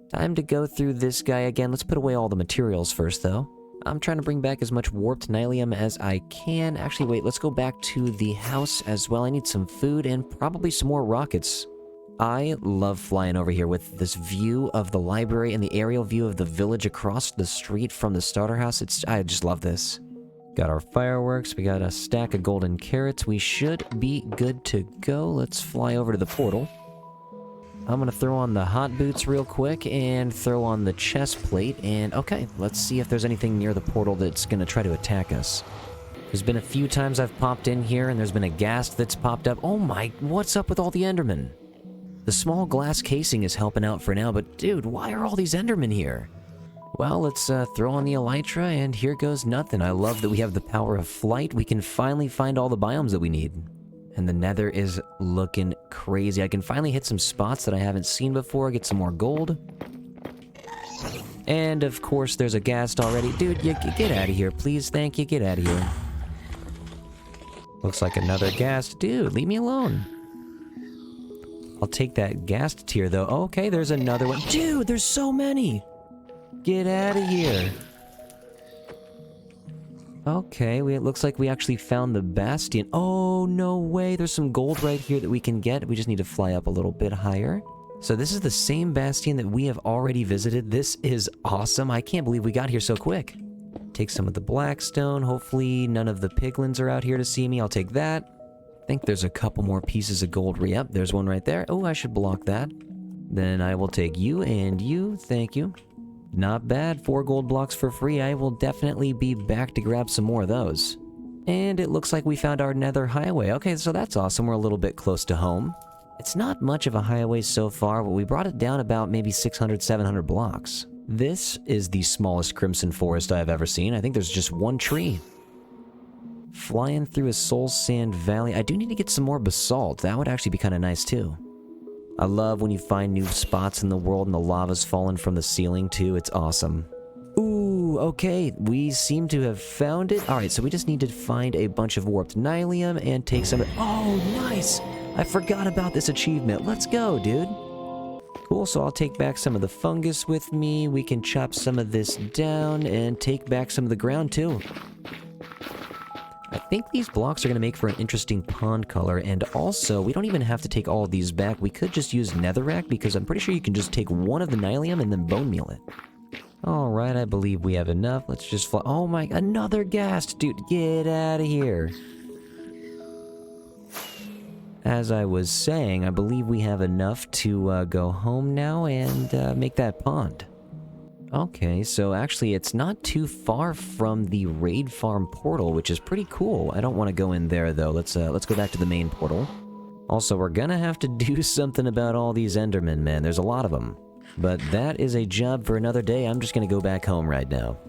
Time to go through this guy again. Let's put away all the materials first, though. I'm trying to bring back as much warped nylium as I can. Actually, wait, let's go back to the house as well. I need some food and probably some more rockets. I love flying over here with this view of the library and the aerial view of the village across the street from the starter house. I just love this. Got our fireworks. We got a stack of golden carrots. We should be good to go. Let's fly over to the portal. I'm gonna throw on the hot boots real quick and throw on the chest plate, and okay, let's see if there's anything near the portal that's gonna try to attack us. There's been a few times I've popped in here and there's been a ghast that's popped up. Oh my, what's up with all the endermen? The small glass casing is helping out for now, but dude, why are all these endermen here? Well, let's throw on the elytra, and here goes nothing. I love that we have the power of flight. We can finally find all the biomes that we need. And the nether is looking crazy. I can finally hit some spots that I haven't seen before, get some more gold. And of course, there's a ghast already. Dude, you get out of here, please. Thank you, get out of here. Looks like another ghast. Dude, leave me alone. I'll take that ghast tier, though. Okay, there's another one. Dude, there's so many! Get out of here. Okay, it looks like we actually found the bastion. Oh, no way. There's some gold right here that we can get. We just need to fly up a little bit higher. So this is the same bastion that we have already visited. This is awesome. I can't believe we got here so quick. Take some of the blackstone. Hopefully none of the piglins are out here to see me. I'll take that. I think there's a couple more pieces of gold. Yep, there's one right there. Oh, I should block that. Then I will take you and you. Thank you. Not bad, 4 gold blocks for free. I will definitely be back to grab some more of those. And it looks like we found our nether highway. Okay, so that's awesome. We're a little bit close to home. It's not much of a highway so far, but we brought it down about maybe 600, 700 blocks. This is the smallest crimson forest I've ever seen. I think there's just one tree. Flying through a soul sand valley. I do need to get some more basalt. That would actually be kind of nice too. I love when you find new spots in the world and the lava's falling from the ceiling too. It's awesome. Ooh, okay. We seem to have found it. Alright, so we just need to find a bunch of warped nylium and take some... Oh, nice! I forgot about this achievement. Let's go, dude. Cool, so I'll take back some of the fungus with me. We can chop some of this down and take back some of the ground too. I think these blocks are going to make for an interesting pond color, and also, we don't even have to take all of these back. We could just use netherrack, because I'm pretty sure you can just take one of the nylium and then bone meal it. Alright, I believe we have enough. Let's just fly. Oh my, another ghast! Dude, get out of here. As I was saying, I believe we have enough to go home now and make that pond. Okay, so actually it's not too far from the raid farm portal, which is pretty cool. I don't want to go in there though. Let's go back to the main portal. Also, we're gonna have to do something about all these endermen, man. There's a lot of them. But that is a job for another day. I'm just gonna go back home right now.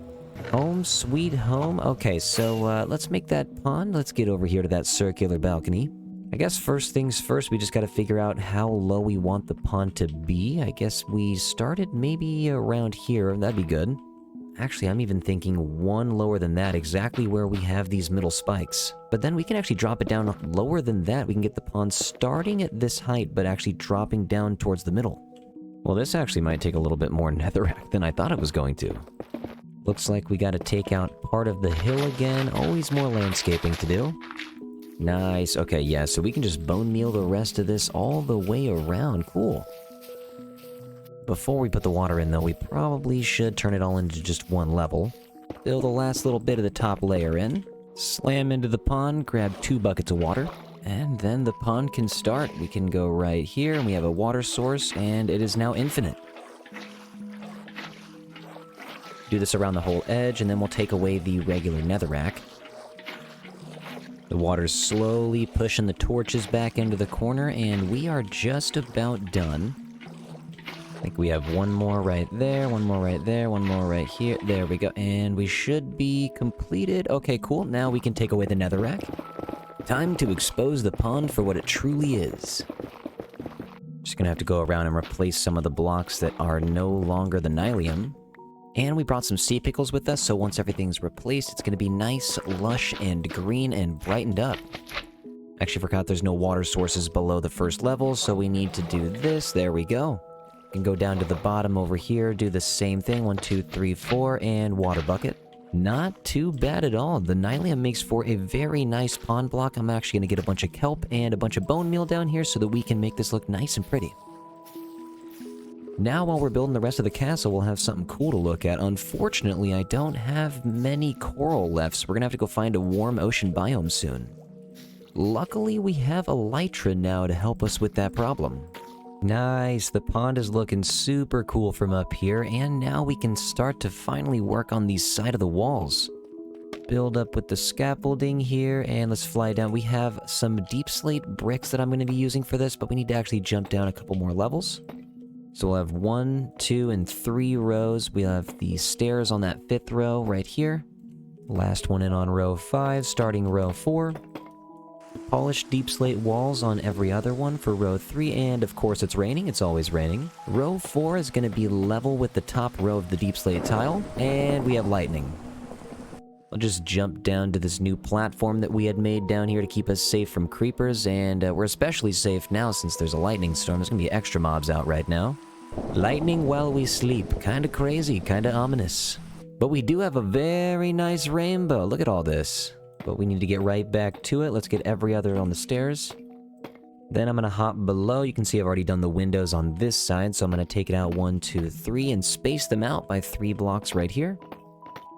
Home sweet home. Okay, so let's make that pond. Let's get over here to that circular balcony. I guess first things first, we just gotta figure out how low we want the pond to be. I guess we started maybe around here. That'd be good. Actually, I'm even thinking one lower than that, exactly where we have these middle spikes. But then we can actually drop it down lower than that. We can get the pond starting at this height, but actually dropping down towards the middle. Well, this actually might take a little bit more netherrack than I thought it was going to. Looks like we gotta take out part of the hill again. Always more landscaping to do. Nice. Okay, yeah, so we can just bone meal the rest of this all the way around. Cool. Before we put the water in, though, we probably should turn it all into just one level. Fill the last little bit of the top layer in. Slam into the pond, grab 2 buckets of water. And then the pond can start. We can go right here, and we have a water source, and it is now infinite. Do this around the whole edge, and then we'll take away the regular netherrack. The water's slowly pushing the torches back into the corner, and we are just about done. I think we have one more right there, one more right there, one more right here. There we go, and we should be completed. Okay, cool. Now we can take away the netherrack. Time to expose the pond for what it truly is. Just gonna have to go around and replace some of the blocks that are no longer the nylium. And we brought some sea pickles with us, so once everything's replaced, it's gonna be nice, lush, and green, and brightened up. Actually forgot there's no water sources below the first level, so we need to do this. There we go. Can go down to the bottom over here, do the same thing. 1, 2, 3, 4, and water bucket. Not too bad at all. The nylium makes for a very nice pond block. I'm actually going to get a bunch of kelp and a bunch of bone meal down here so that we can make this look nice and pretty. Now while we're building the rest of the castle, we'll have something cool to look at. Unfortunately, I don't have many coral left, so we're going to have to go find a warm ocean biome soon. Luckily, we have elytra now to help us with that problem. Nice, the pond is looking super cool from up here, and now we can start to finally work on the side of the walls. Build up with the scaffolding here, and let's fly down. We have some Deepslate bricks that I'm going to be using for this, but we need to actually jump down a couple more levels. So we'll have 1, 2, and 3 rows. We have the stairs on that 5th row right here. Last one in on row 5, starting row 4. Polished Deepslate walls on every other one for row 3, and of course it's raining, it's always raining. Row 4 is going to be level with the top row of the Deepslate tile, and we have lightning. I'll just jump down to this new platform that we had made down here to keep us safe from creepers, and we're especially safe now since there's a lightning storm. There's going to be extra mobs out right now. Lightning while we sleep. Kinda crazy, kinda ominous. But we do have a very nice rainbow. Look at all this. But we need to get right back to it. Let's get every other on the stairs. Then I'm going to hop below. You can see I've already done the windows on this side, so I'm going to take it out 1, 2, 3, and space them out by 3 blocks right here.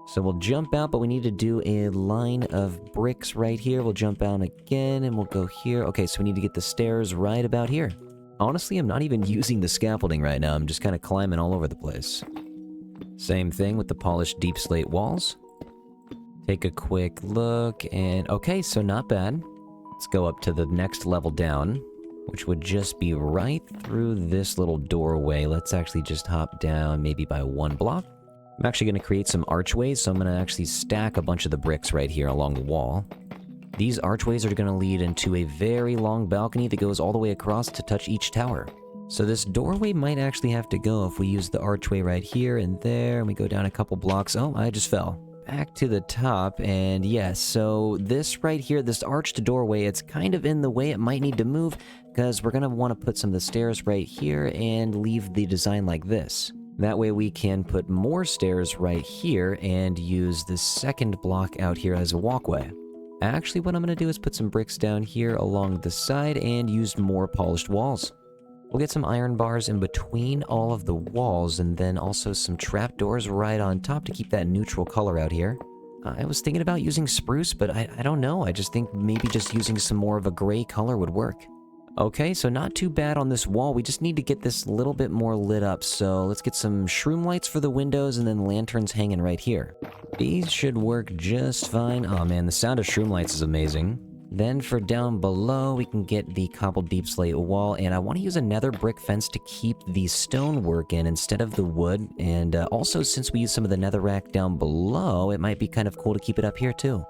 So we'll jump out, but we need to do a line of bricks right here. We'll jump out again, and we'll go here. Okay, so we need to get the stairs right about here. Honestly, I'm not even using the scaffolding right now. I'm just kind of climbing all over the place. Same thing with the polished Deepslate walls. Take a quick look, and okay, so not bad. Let's go up to the next level down, which would just be right through this little doorway. Let's actually just hop down maybe by 1 block. I'm actually going to create some archways, so I'm going to actually stack a bunch of the bricks right here along the wall. These archways are going to lead into a very long balcony that goes all the way across to touch each tower. So this doorway might actually have to go if we use the archway right here and there, and we go down a couple blocks. Oh, I just fell. Back to the top, and yes, so this right here, this arched doorway, it's kind of in the way. It might need to move, because we're going to want to put some of the stairs right here and leave the design like this. That way we can put more stairs right here and use the second block out here as a walkway. Actually, what I'm going to do is put some bricks down here along the side and use more polished walls. We'll get some iron bars in between all of the walls, and then also some trapdoors right on top to keep that neutral color out here. I was thinking about using spruce, but I don't know. I just think maybe just using some more of a gray color would work. Okay, so not too bad on this wall. We just need to get this a little bit more lit up. So let's get some shroom lights for the windows and then lanterns hanging right here. These should work just fine. Oh man, the sound of shroom lights is amazing. Then for down below, we can get the cobbled Deepslate wall, and I want to use a nether brick fence to keep the stonework in instead of the wood, and also since we use some of the netherrack down below, it might be kind of cool to keep it up here too.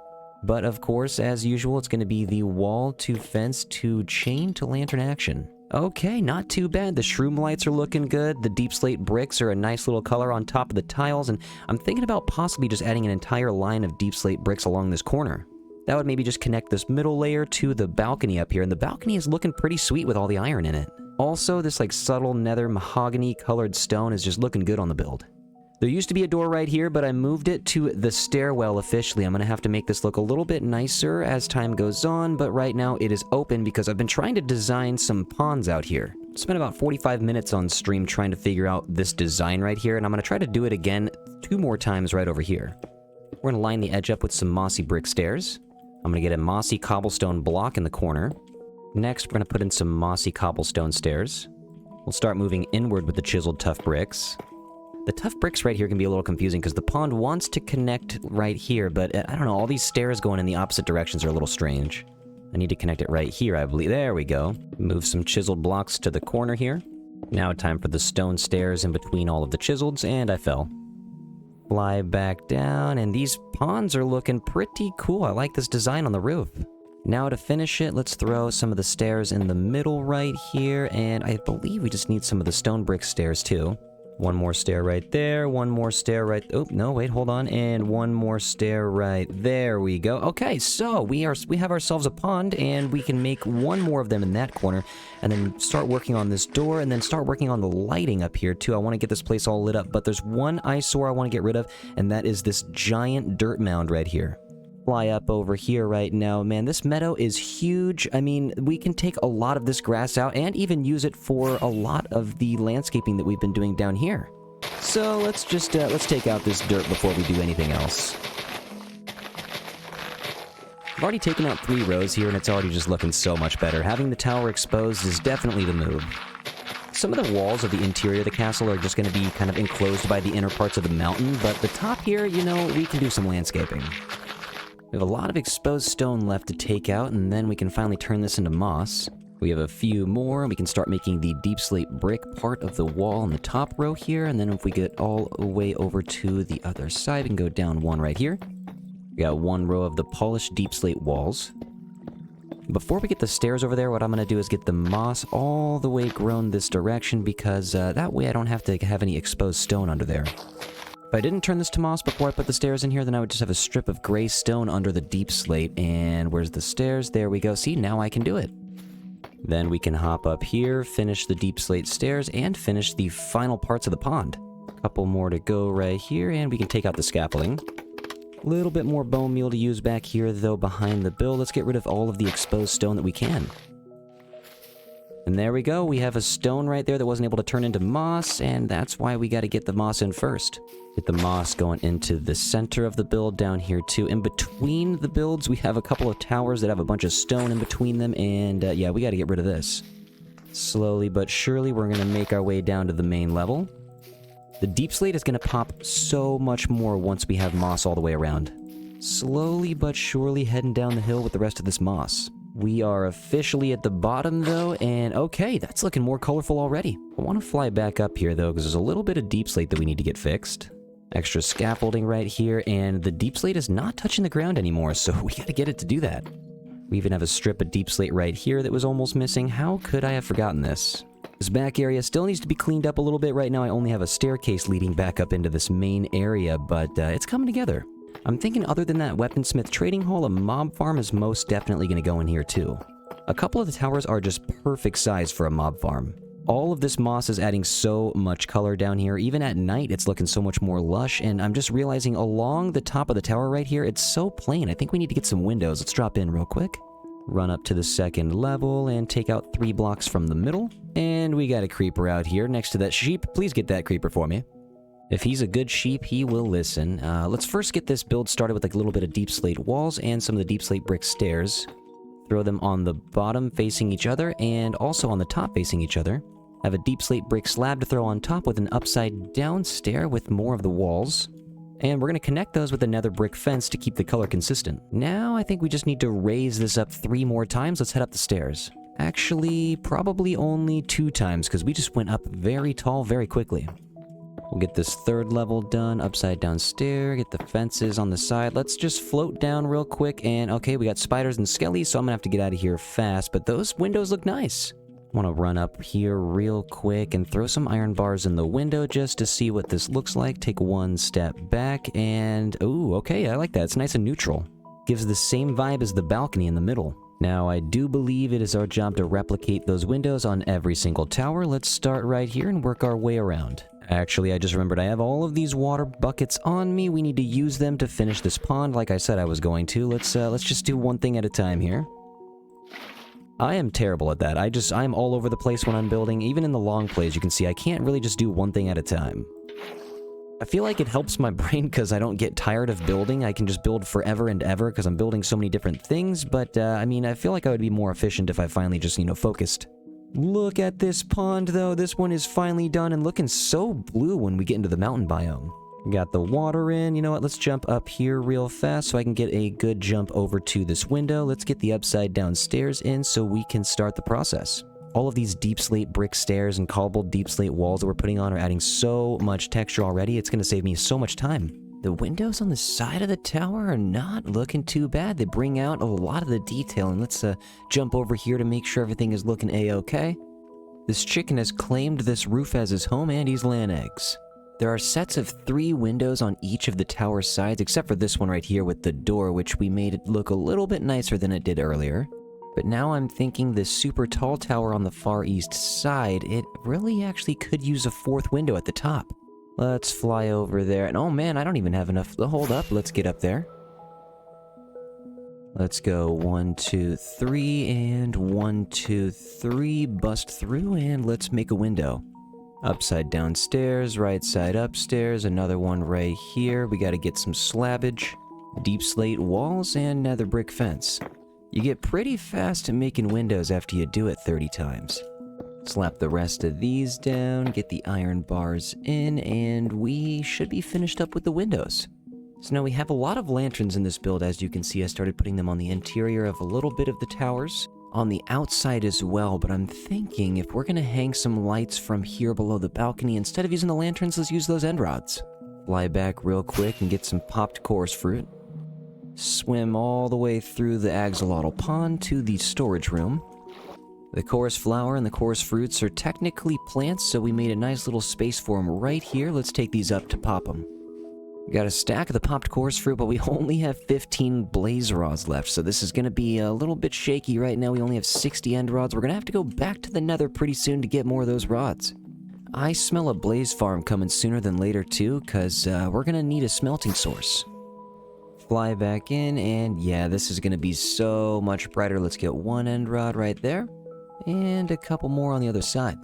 But of course, as usual, it's going to be the wall to fence to chain to lantern action. Okay, not too bad. The shroom lights are looking good. The Deepslate bricks are a nice little color on top of the tiles, and I'm thinking about possibly just adding an entire line of Deepslate bricks along this corner. That would maybe just connect this middle layer to the balcony up here, and the balcony is looking pretty sweet with all the iron in it. Also, this like subtle nether mahogany colored stone is just looking good on the build. There used to be a door right here, but I moved it to the stairwell officially. I'm going to have to make this look a little bit nicer as time goes on, but right now it is open because I've been trying to design some ponds out here. Spent about 45 minutes on stream trying to figure out this design right here, and I'm going to try to do it again 2 more times right over here. We're going to line the edge up with some mossy brick stairs. I'm going to get a mossy cobblestone block in the corner. Next, we're going to put in some mossy cobblestone stairs. We'll start moving inward with the chiseled tough bricks. The tough bricks right here can be a little confusing because the pond wants to connect right here, but I don't know, all these stairs going in the opposite directions are a little strange. I need to connect it right here, I believe. There we go. Move some chiseled blocks to the corner here. Now time for the stone stairs in between all of the chiseleds, and I fell. Fly back down, and these ponds are looking pretty cool. I like this design on the roof. Now to finish it, let's throw some of the stairs in the middle right here, and I believe we just need some of the stone brick stairs too. One more stair right there, one more stair right... Oh, no, wait, hold on. And one more stair right there we go. Okay, so we have ourselves a pond, and we can make one more of them in that corner, and then start working on this door, and then start working on the lighting up here, too. I want to get this place all lit up, but there's one eyesore I want to get rid of, and that is this giant dirt mound right here. Fly up over here right now. Man, this meadow is huge. I mean, we can take a lot of this grass out and even use it for a lot of the landscaping that we've been doing down here. So let's just, let's take out this dirt before we do anything else. I've already taken out 3 rows here and it's already just looking so much better. Having the tower exposed is definitely the move. Some of the walls of the interior of the castle are just going to be kind of enclosed by the inner parts of the mountain, but the top here, you know, we can do some landscaping. We have a lot of exposed stone left to take out, and then we can finally turn this into moss. We have a few more, and we can start making the deepslate brick part of the wall on the top row here, and then if we get all the way over to the other side, we can go down one right here. We got 1 row of the polished deepslate walls. Before we get the stairs over there, what I'm going to do is get the moss all the way grown this direction, because that way I don't have to have any exposed stone under there. If I didn't turn this to moss before I put the stairs in here, then I would just have a strip of gray stone under the deep slate. And where's the stairs? There we go. See, now I can do it. Then we can hop up here, finish the deep slate stairs, and finish the final parts of the pond. A couple more to go right here, and we can take out the scaffolding. A little bit more bone meal to use back here, though, behind the build. Let's get rid of all of the exposed stone that we can. And there we go. We have a stone right there that wasn't able to turn into moss, and that's why we got to get the moss in first. Get the moss going into the center of the build down here too. In between the builds, we have a couple of towers that have a bunch of stone in between them, and yeah, we got to get rid of this. Slowly but surely, we're going to make our way down to the main level. The deep slate is going to pop so much more once we have moss all the way around. Slowly but surely heading down the hill with the rest of this moss. We are officially at the bottom, though, and okay, that's looking more colorful already. I want to fly back up here, though, because there's a little bit of deep slate that we need to get fixed. Extra scaffolding right here, and the deep slate is not touching the ground anymore, so we gotta get it to do that. We even have a strip of deep slate right here that was almost missing. How could I have forgotten this? This back area still needs to be cleaned up a little bit. Right now I only have a staircase leading back up into this main area, but it's coming together. I'm thinking other than that weaponsmith trading hall, a mob farm is most definitely going to go in here too. A couple of the towers are just perfect size for a mob farm. All of this moss is adding so much color down here. Even at night, it's looking so much more lush, and I'm just realizing along the top of the tower right here, it's so plain. I think we need to get some windows. Let's drop in real quick. Run up to the second level and take out 3 blocks from the middle. And we got a creeper out here next to that sheep. Please get that creeper for me. If he's a good sheep, he will listen. Let's first get this build started with like a little bit of deep slate walls and some of the deep slate brick stairs. Throw them on the bottom facing each other and also on the top facing each other. Have a deep slate brick slab to throw on top with an upside down stair with more of the walls. And we're going to connect those with a nether brick fence to keep the color consistent. Now I think we just need to raise this up 3 more times. Let's head up the stairs. Actually, probably only 2 times because we just went up very tall very quickly. We'll get this 3rd level done, upside down stair, get the fences on the side. Let's just float down real quick, and okay, we got spiders and skellies, so I'm gonna have to get out of here fast, but those windows look nice. Want to run up here real quick and throw some iron bars in the window just to see what this looks like. Take 1 step back, and ooh, okay, I like that. It's nice and neutral. Gives the same vibe as the balcony in the middle. Now, I do believe it is our job to replicate those windows on every single tower. Let's start right here and work our way around. Actually, I just remembered I have all of these water buckets on me. We need to use them to finish this pond like I said I was going to. Let's just do one thing at a time here. I am terrible at that. I'm all over the place when I'm building. Even in the long plays, you can see I can't really just do one thing at a time. I feel like it helps my brain because I don't get tired of building. I can just build forever and ever because I'm building so many different things, but I mean, I feel like I would be more efficient if I finally just, focused. Look at this pond, though. This one is finally done and looking so blue when we get into the mountain biome. Got the water in. You know what? Let's jump up here real fast so I can get a good jump over to this window. Let's get the upside down stairs in so we can start the process. All of these deep slate brick stairs and cobbled deep slate walls that we're putting on are adding so much texture already. It's going to save me so much time. The windows on the side of the tower are not looking too bad. They bring out a lot of the detail. And let's jump over here to make sure everything is looking a-okay. This chicken has claimed this roof as his home and he's laying eggs. There are sets of 3 windows on each of the tower sides, except for this one right here with the door, which we made it look a little bit nicer than it did earlier. But now I'm thinking this super tall tower on the far east side, it really actually could use a 4th window at the top. Let's fly over there. And oh man, I don't even have enough to hold up. Let's get up there. Let's go 1, 2, 3, and 1, 2, 3. Bust through, and let's make a window. Upside down stairs, right side upstairs, another one right here. We gotta get some slabbage, deep slate walls, and nether brick fence. You get pretty fast at making windows after you do it 30 times. Slap the rest of these down, get the iron bars in, and we should be finished up with the windows. So now we have a lot of lanterns in this build. As you can see, I started putting them on the interior of a little bit of the towers, on the outside as well, but I'm thinking if we're gonna hang some lights from here below the balcony, instead of using the lanterns, let's use those end rods. Fly back real quick and get some popped chorus fruit. Swim all the way through the axolotl pond to the storage room. The chorus flower and the chorus fruits are technically plants, so we made a nice little space for them right here. Let's take these up to pop them. We got a stack of the popped chorus fruit, but we only have 15 blaze rods left, so this is going to be a little bit shaky right now. We only have 60 end rods. We're going to have to go back to the nether pretty soon to get more of those rods. I smell a blaze farm coming sooner than later too, because we're going to need a smelting source. Fly back in, and yeah, this is going to be so much brighter. Let's get 1 end rod right there, and a couple more on the other side.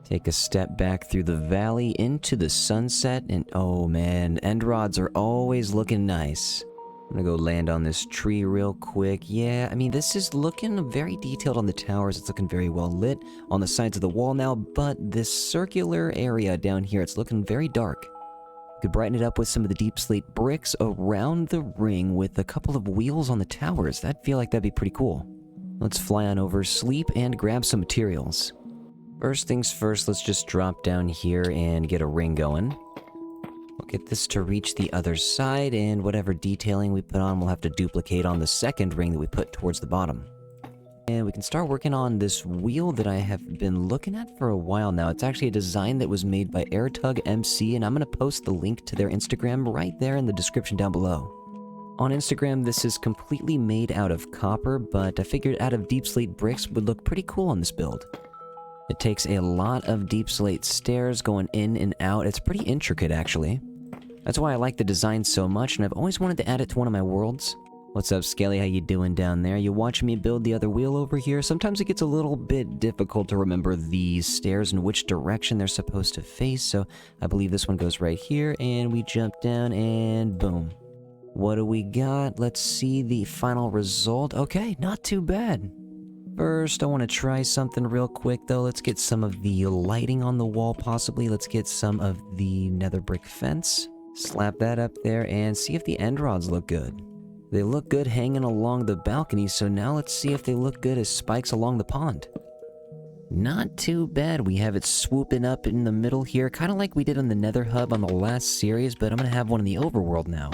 Take a step back through the valley into the sunset, and oh man, end rods are always looking nice. I'm gonna go land on this tree real quick. Yeah, I mean, this is looking very detailed on the towers. It's looking very well lit on the sides of the wall now, but this circular area down here, it's looking very dark. Could brighten it up with some of the deep slate bricks around the ring with a couple of wheels on the towers. I'd feel like that'd be pretty cool. Let's fly on over, sleep, and grab some materials. First things first, let's just drop down here and get a ring going. We'll get this to reach the other side, and whatever detailing we put on, we'll have to duplicate on the second ring that we put towards the bottom. And we can start working on this wheel that I have been looking at for a while now. It's actually a design that was made by AirTugMC, and I'm going to post the link to their Instagram right there in the description down below. On Instagram, this is completely made out of copper, but I figured out of deep slate bricks would look pretty cool on this build. It takes a lot of deep slate stairs going in and out. It's pretty intricate, actually. That's why I like the design so much, and I've always wanted to add it to one of my worlds. What's up, Skelly? How you doing down there? You watching me build the other wheel over here? Sometimes it gets a little bit difficult to remember the stairs and which direction they're supposed to face, so I believe this one goes right here, and we jump down, and boom. What do we got? Let's see the final result. Okay, not too bad. First, I want to try something real quick, though. Let's get some of the lighting on the wall, possibly. Let's get some of the nether brick fence. Slap that up there, and see if the end rods look good. They look good hanging along the balcony, so now let's see if they look good as spikes along the pond. Not too bad. We have it swooping up in the middle here, kind of like we did on the nether hub on the last series, but I'm going to have one in the overworld now.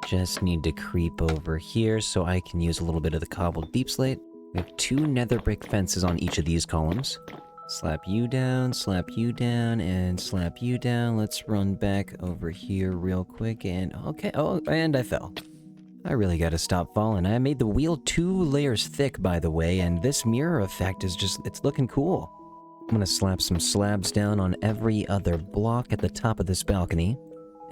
Just need to creep over here so I can use a little bit of the cobbled deep slate. We have 2 nether brick fences on each of these columns. Slap you down, and slap you down. Let's run back over here real quick, and okay, oh, and I fell. I really gotta stop falling. I made the wheel 2 layers thick, by the way, and this mirror effect is just, it's looking cool. I'm gonna slap some slabs down on every other block at the top of this balcony.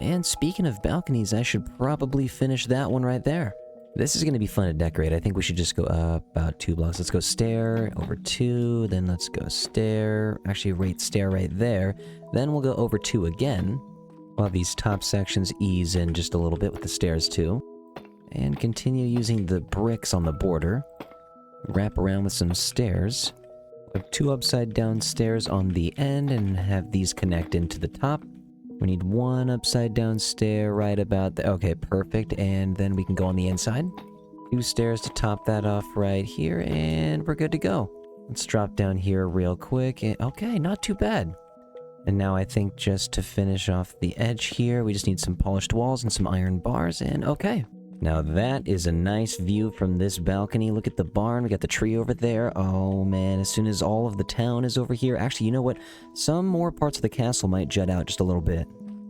And speaking of balconies, I should probably finish that one right there. This is gonna be fun to decorate. I think we should just go up about 2 blocks. Let's go stair, over 2, then let's go stair. Actually, rate stair right there. Then we'll go over 2 again, while these top sections ease in just a little bit with the stairs too. And continue using the bricks on the border. Wrap around with some stairs. We have 2 upside down stairs on the end and have these connect into the top. We need 1 upside down stair right about there. Okay, perfect. And then we can go on the inside. 2 stairs to top that off right here, and we're good to go. Let's drop down here real quick. And okay, not too bad. And now I think just to finish off the edge here, we just need some polished walls and some iron bars, and okay. Now that is a nice view from this balcony. Look at the barn, we got the tree over there. Oh man, as soon as all of the town is over here. Actually, you know what? Some more parts of the castle might jut out just a little bit.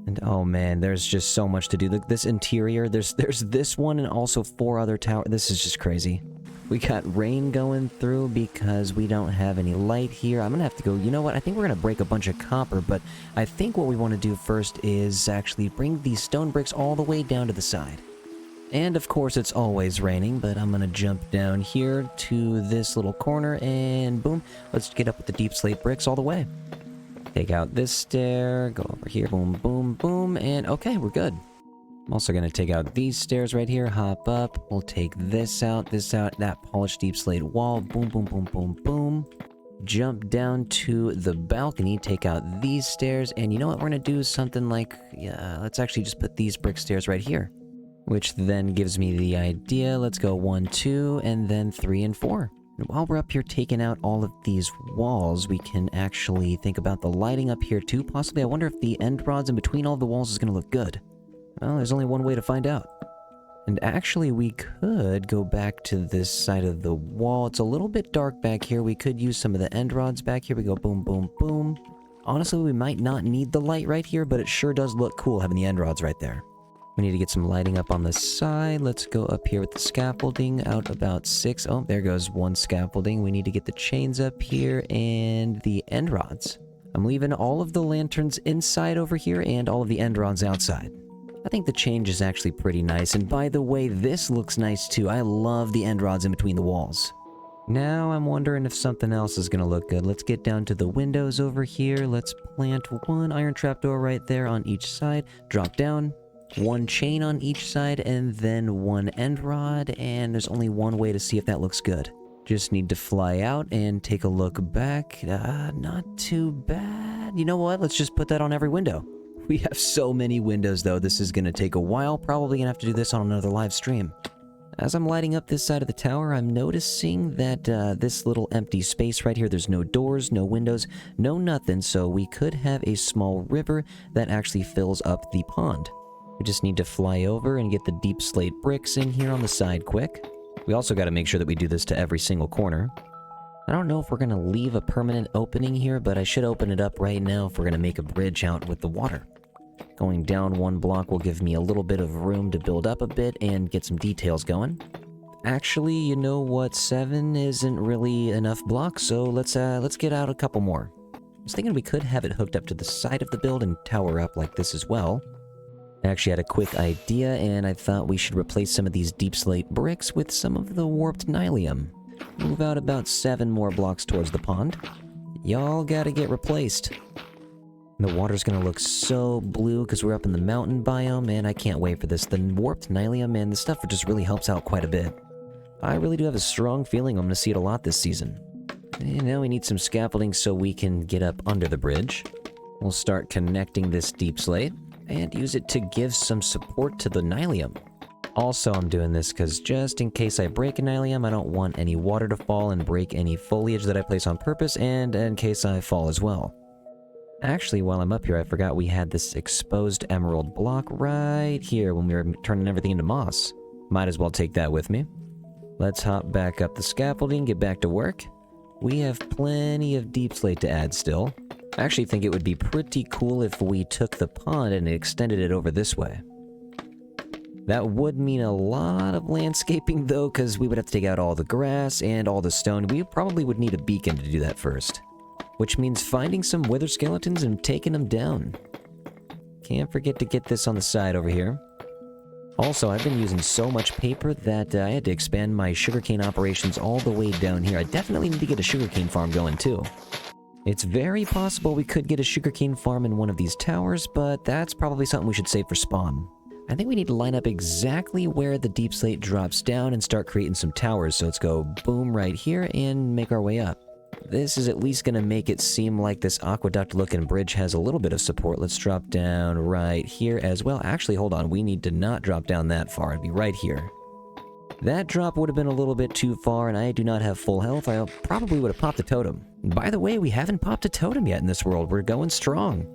And oh man, there's just so much to do. Look, this interior, there's this one and also 4 other towers. This is just crazy. We got rain going through because we don't have any light here. I'm gonna have to go, you know what? I think we're gonna break a bunch of copper, but I think what we want to do first is actually bring these stone bricks all the way down to the side. And of course it's always raining, but I'm gonna jump down here to this little corner and boom, let's get up with the deep slate bricks all the way. Take out this stair, go over here, boom, boom, boom, and okay, we're good. I'm also gonna take out these stairs right here, hop up, we'll take this out, that polished deep slate wall, boom, boom, boom, boom, boom. Jump down to the balcony, take out these stairs, and you know what, we're gonna do something like, yeah, let's actually just put these brick stairs right here. Which then gives me the idea, let's go 1, 2, and then 3 and 4. And while we're up here taking out all of these walls, we can actually think about the lighting up here too, possibly. I wonder if the end rods in between all the walls is going to look good. Well, there's only one way to find out. And actually, we could go back to this side of the wall. It's a little bit dark back here. We could use some of the end rods back here. We go boom, boom, boom. Honestly, we might not need the light right here, but it sure does look cool having the end rods right there. We need to get some lighting up on the side. Let's go up here with the scaffolding out about 6. Oh, there goes 1 scaffolding. We need to get the chains up here and the end rods. I'm leaving all of the lanterns inside over here and all of the end rods outside. I think the change is actually pretty nice. And by the way, this looks nice too. I love the end rods in between the walls. Now I'm wondering if something else is going to look good. Let's get down to the windows over here. Let's plant 1 iron trapdoor right there on each side. Drop down. 1 chain on each side, and then 1 end rod, and there's only one way to see if that looks good. Just need to fly out and take a look back. Not too bad. You know what? Let's just put that on every window. We have so many windows, though. This is going to take a while. Probably going to have to do this on another live stream. As I'm lighting up this side of the tower, I'm noticing that this little empty space right here, there's no doors, no windows, no nothing, so we could have a small river that actually fills up the pond. We just need to fly over and get the deep slate bricks in here on the side quick. We also got to make sure that we do this to every single corner. I don't know if we're going to leave a permanent opening here, but I should open it up right now if we're going to make a bridge out with the water. Going down 1 block will give me a little bit of room to build up a bit and get some details going. Actually, you know what? 7 isn't really enough blocks, so let's get out a couple more. I was thinking we could have it hooked up to the side of the build and tower up like this as well. I actually had a quick idea, and I thought we should replace some of these deep slate bricks with some of the warped nylium. Move out about 7 more blocks towards the pond. Y'all gotta get replaced. The water's gonna look so blue because we're up in the mountain biome, and I can't wait for this. The warped nylium, and the stuff just really helps out quite a bit. I really do have a strong feeling I'm gonna see it a lot this season. And now we need some scaffolding so we can get up under the bridge. We'll start connecting this deep slate and use it to give some support to the nylium. Also, I'm doing this because just in case I break a nylium, I don't want any water to fall and break any foliage that I place on purpose, and in case I fall as well. Actually, while I'm up here, I forgot we had this exposed emerald block right here when we were turning everything into moss. Might as well take that with me. Let's hop back up the scaffolding, get back to work. We have plenty of deep slate to add still. I actually think it would be pretty cool if we took the pond and extended it over this way. That would mean a lot of landscaping though, because we would have to take out all the grass and all the stone. We probably would need a beacon to do that first. Which means finding some wither skeletons and taking them down. Can't forget to get this on the side over here. Also, I've been using so much paper that I had to expand my sugarcane operations all the way down here. I definitely need to get a sugarcane farm going too. It's very possible we could get a sugarcane farm in one of these towers, but that's probably something we should save for spawn. I think we need to line up exactly where the deep slate drops down and start creating some towers. So let's go boom right here and make our way up. This is at least going to make it seem like this aqueduct looking bridge has a little bit of support. Let's drop down right here as well. Actually, hold on. We need to not drop down that far. It'd be right here. That drop would have been a little bit too far, and I do not have full health. I probably would have popped a totem. By the way, we haven't popped a totem yet in this world. We're going strong.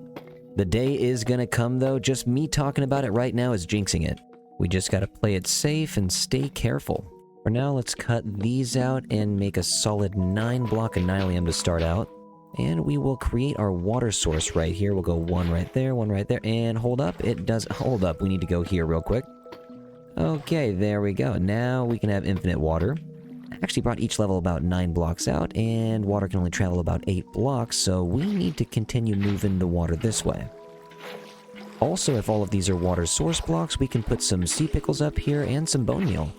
The day is gonna come, though. Just me talking about it right now is jinxing it. We just gotta play it safe and stay careful. For now, let's cut these out and make a solid 9-block Annihium to start out. And we will create our water source right here. We'll go one right there, and hold up. It does hold up. We need to go here real quick. Okay, there we go. Now we can have infinite water. I actually brought each level about 9 blocks out, and water can only travel about 8 blocks, so we need to continue moving the water this way. Also, if all of these are water source blocks, we can put some sea pickles up here and some bone meal.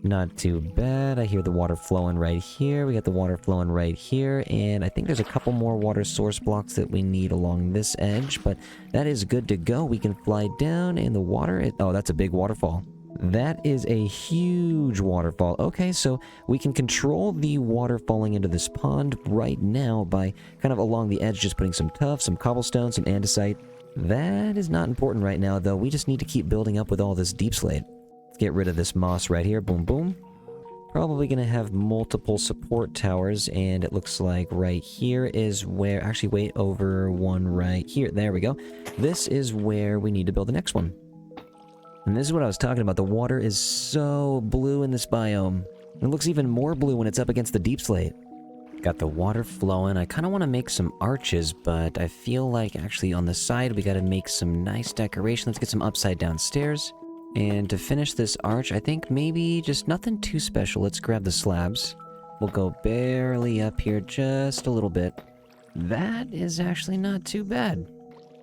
Not too bad. I hear the water flowing right here. We got the water flowing right here, and I think there's a couple more water source blocks that we need along this edge, but that is good to go. We can fly down, and the water... oh, that's a big waterfall. That is a huge waterfall. Okay, so we can control the water falling into this pond right now by kind of along the edge, just putting some tuff, some cobblestone, some andesite. That is not important right now, though. We just need to keep building up with all this Deepslate. Let's get rid of this moss right here. Boom, boom. Probably going to have multiple support towers, and it looks like right here is where... actually, wait, over one right here. There we go. This is where we need to build the next one. And this is what I was talking about. The water is so blue in this biome. It looks even more blue when it's up against the Deepslate. Got the water flowing. I kind of want to make some arches, but I feel like actually on the side we got to make some nice decoration. Let's get some upside down stairs. And to finish this arch, I think maybe just nothing too special. Let's grab the slabs. We'll go barely up here just a little bit. That is actually not too bad.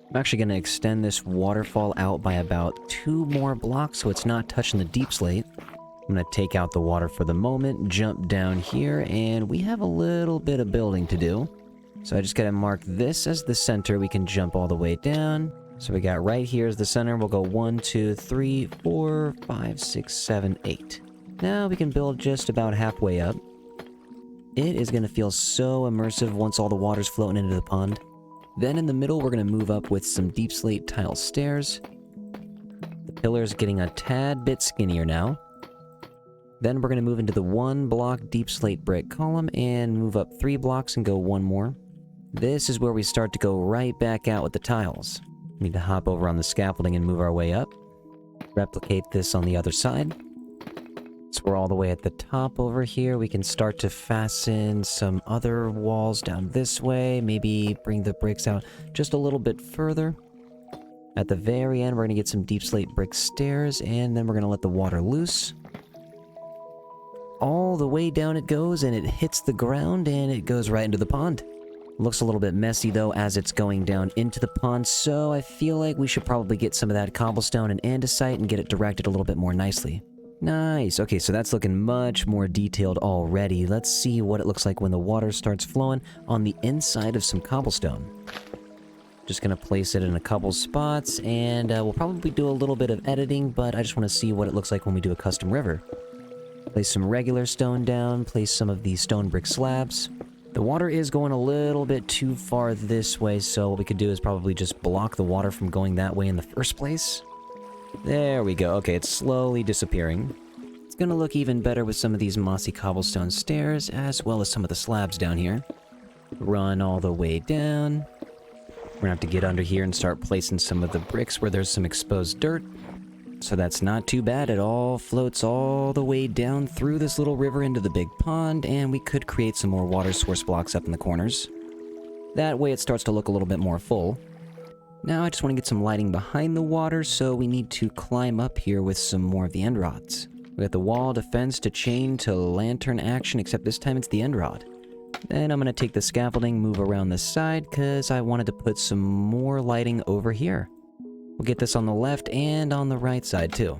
I'm actually going to extend this waterfall out by about 2 more blocks so it's not touching the Deepslate. I'm going to take out the water for the moment, jump down here, and we have a little bit of building to do. So I just got to mark this as the center. We can jump all the way down. So we got right here as the center. We'll go 1, 2, 3, 4, 5, 6, 7, 8. Now we can build just about halfway up. It is going to feel so immersive once all the water's floating into the pond. Then in the middle, we're going to move up with some Deepslate tile stairs. The pillar's getting a tad bit skinnier now. Then we're going to move into the 1-block Deepslate brick column and move up 3 blocks and go 1 more. This is where we start to go right back out with the tiles. We need to hop over on the scaffolding and move our way up. Replicate this on the other side. So we're all the way at the top over here. We can start to fasten some other walls down this way. Maybe bring the bricks out just a little bit further. At the very end, we're going to get some Deepslate brick stairs, and then we're going to let the water loose. All the way down it goes, and it hits the ground, and it goes right into the pond. Looks a little bit messy, though, as it's going down into the pond, so I feel like we should probably get some of that cobblestone and andesite and get it directed a little bit more nicely. Nice. Okay, so that's looking much more detailed already. Let's see what it looks like when the water starts flowing on the inside of some cobblestone. Just gonna place it in a couple spots, and we'll probably do a little bit of editing, but I just want to see what it looks like when we do a custom river. Place some regular stone down, place some of these stone brick slabs. The water is going a little bit too far this way, so what we could do is probably just block the water from going that way in the first place. There we go. Okay, it's slowly disappearing. It's gonna look even better with some of these mossy cobblestone stairs, as well as some of the slabs down here. Run all the way down. We're gonna have to get under here and start placing some of the bricks where there's some exposed dirt. So that's not too bad. It all floats all the way down through this little river into the big pond, and we could create some more water source blocks up in the corners. That way it starts to look a little bit more full. Now I just want to get some lighting behind the water, so we need to climb up here with some more of the end rods. We got the wall defense to chain to lantern action, except this time it's the end rod. Then I'm going to take the scaffolding, move around the side, because I wanted to put some more lighting over here. We'll get this on the left and on the right side too.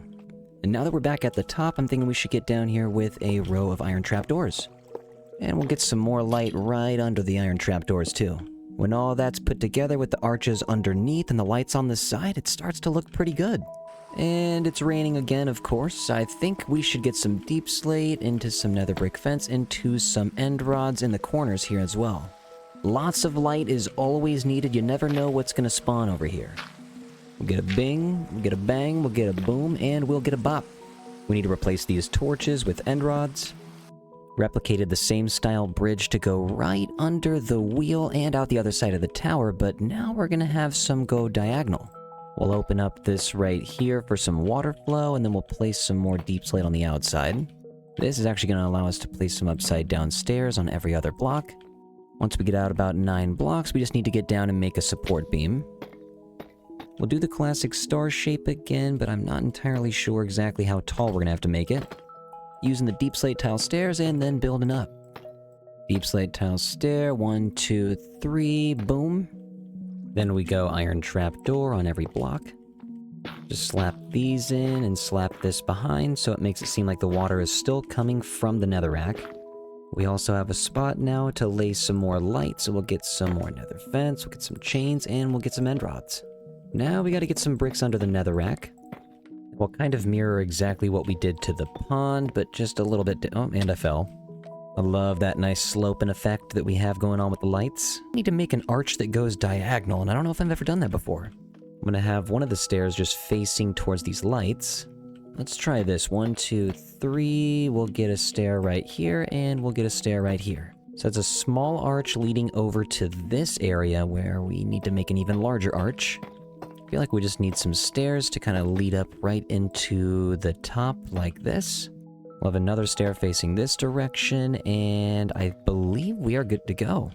And now that we're back at the top, I'm thinking we should get down here with a row of iron trapdoors. And we'll get some more light right under the iron trapdoors too. When all that's put together with the arches underneath and the lights on the side, it starts to look pretty good. And it's raining again, of course. I think we should get some Deepslate into some nether brick fence, into some end rods in the corners here as well. Lots of light is always needed. You never know what's going to spawn over here. We'll get a bing, we'll get a bang, we'll get a boom, and we'll get a bop. We need to replace these torches with end rods. Replicated the same style bridge to go right under the wheel and out the other side of the tower, but now we're gonna have some go diagonal. We'll open up this right here for some water flow, and then we'll place some more Deepslate on the outside. This is actually gonna allow us to place some upside down stairs on every other block. Once we get out about 9 blocks, we just need to get down and make a support beam. We'll do the classic star shape again, but I'm not entirely sure exactly how tall we're gonna have to make it. Using the Deepslate tile stairs and then building up. Deepslate tile stair, 1, 2, 3, boom. Then we go iron trap door on every block. Just slap these in and slap this behind so it makes it seem like the water is still coming from the netherrack. We also have a spot now to lay some more light, so we'll get some more nether fence, we'll get some chains, and we'll get some end rods. Now we gotta get some bricks under the netherrack. We'll kind of mirror exactly what we did to the pond, but just a little bit... Oh, and I fell. I love that nice sloping effect that we have going on with the lights. I need to make an arch that goes diagonal, and I don't know if I've ever done that before. I'm gonna have one of the stairs just facing towards these lights. Let's try this. 1, 2, 3. We'll get a stair right here, and we'll get a stair right here. So it's a small arch leading over to this area where we need to make an even larger arch. I feel like we just need some stairs to kind of lead up right into the top like this. We'll have another stair facing this direction, and I believe we are good to go.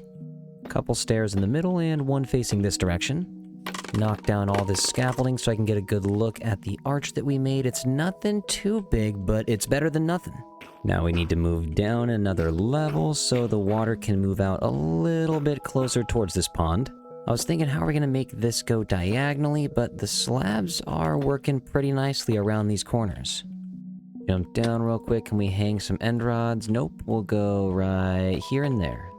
A couple stairs in the middle and one facing this direction. Knock down all this scaffolding so I can get a good look at the arch that we made. It's nothing too big, but it's better than nothing. Now we need to move down another level so the water can move out a little bit closer towards this pond. I was thinking, how are we going to make this go diagonally, but the slabs are working pretty nicely around these corners. Jump down real quick. Can we hang some end rods? Nope. We'll go right here and there.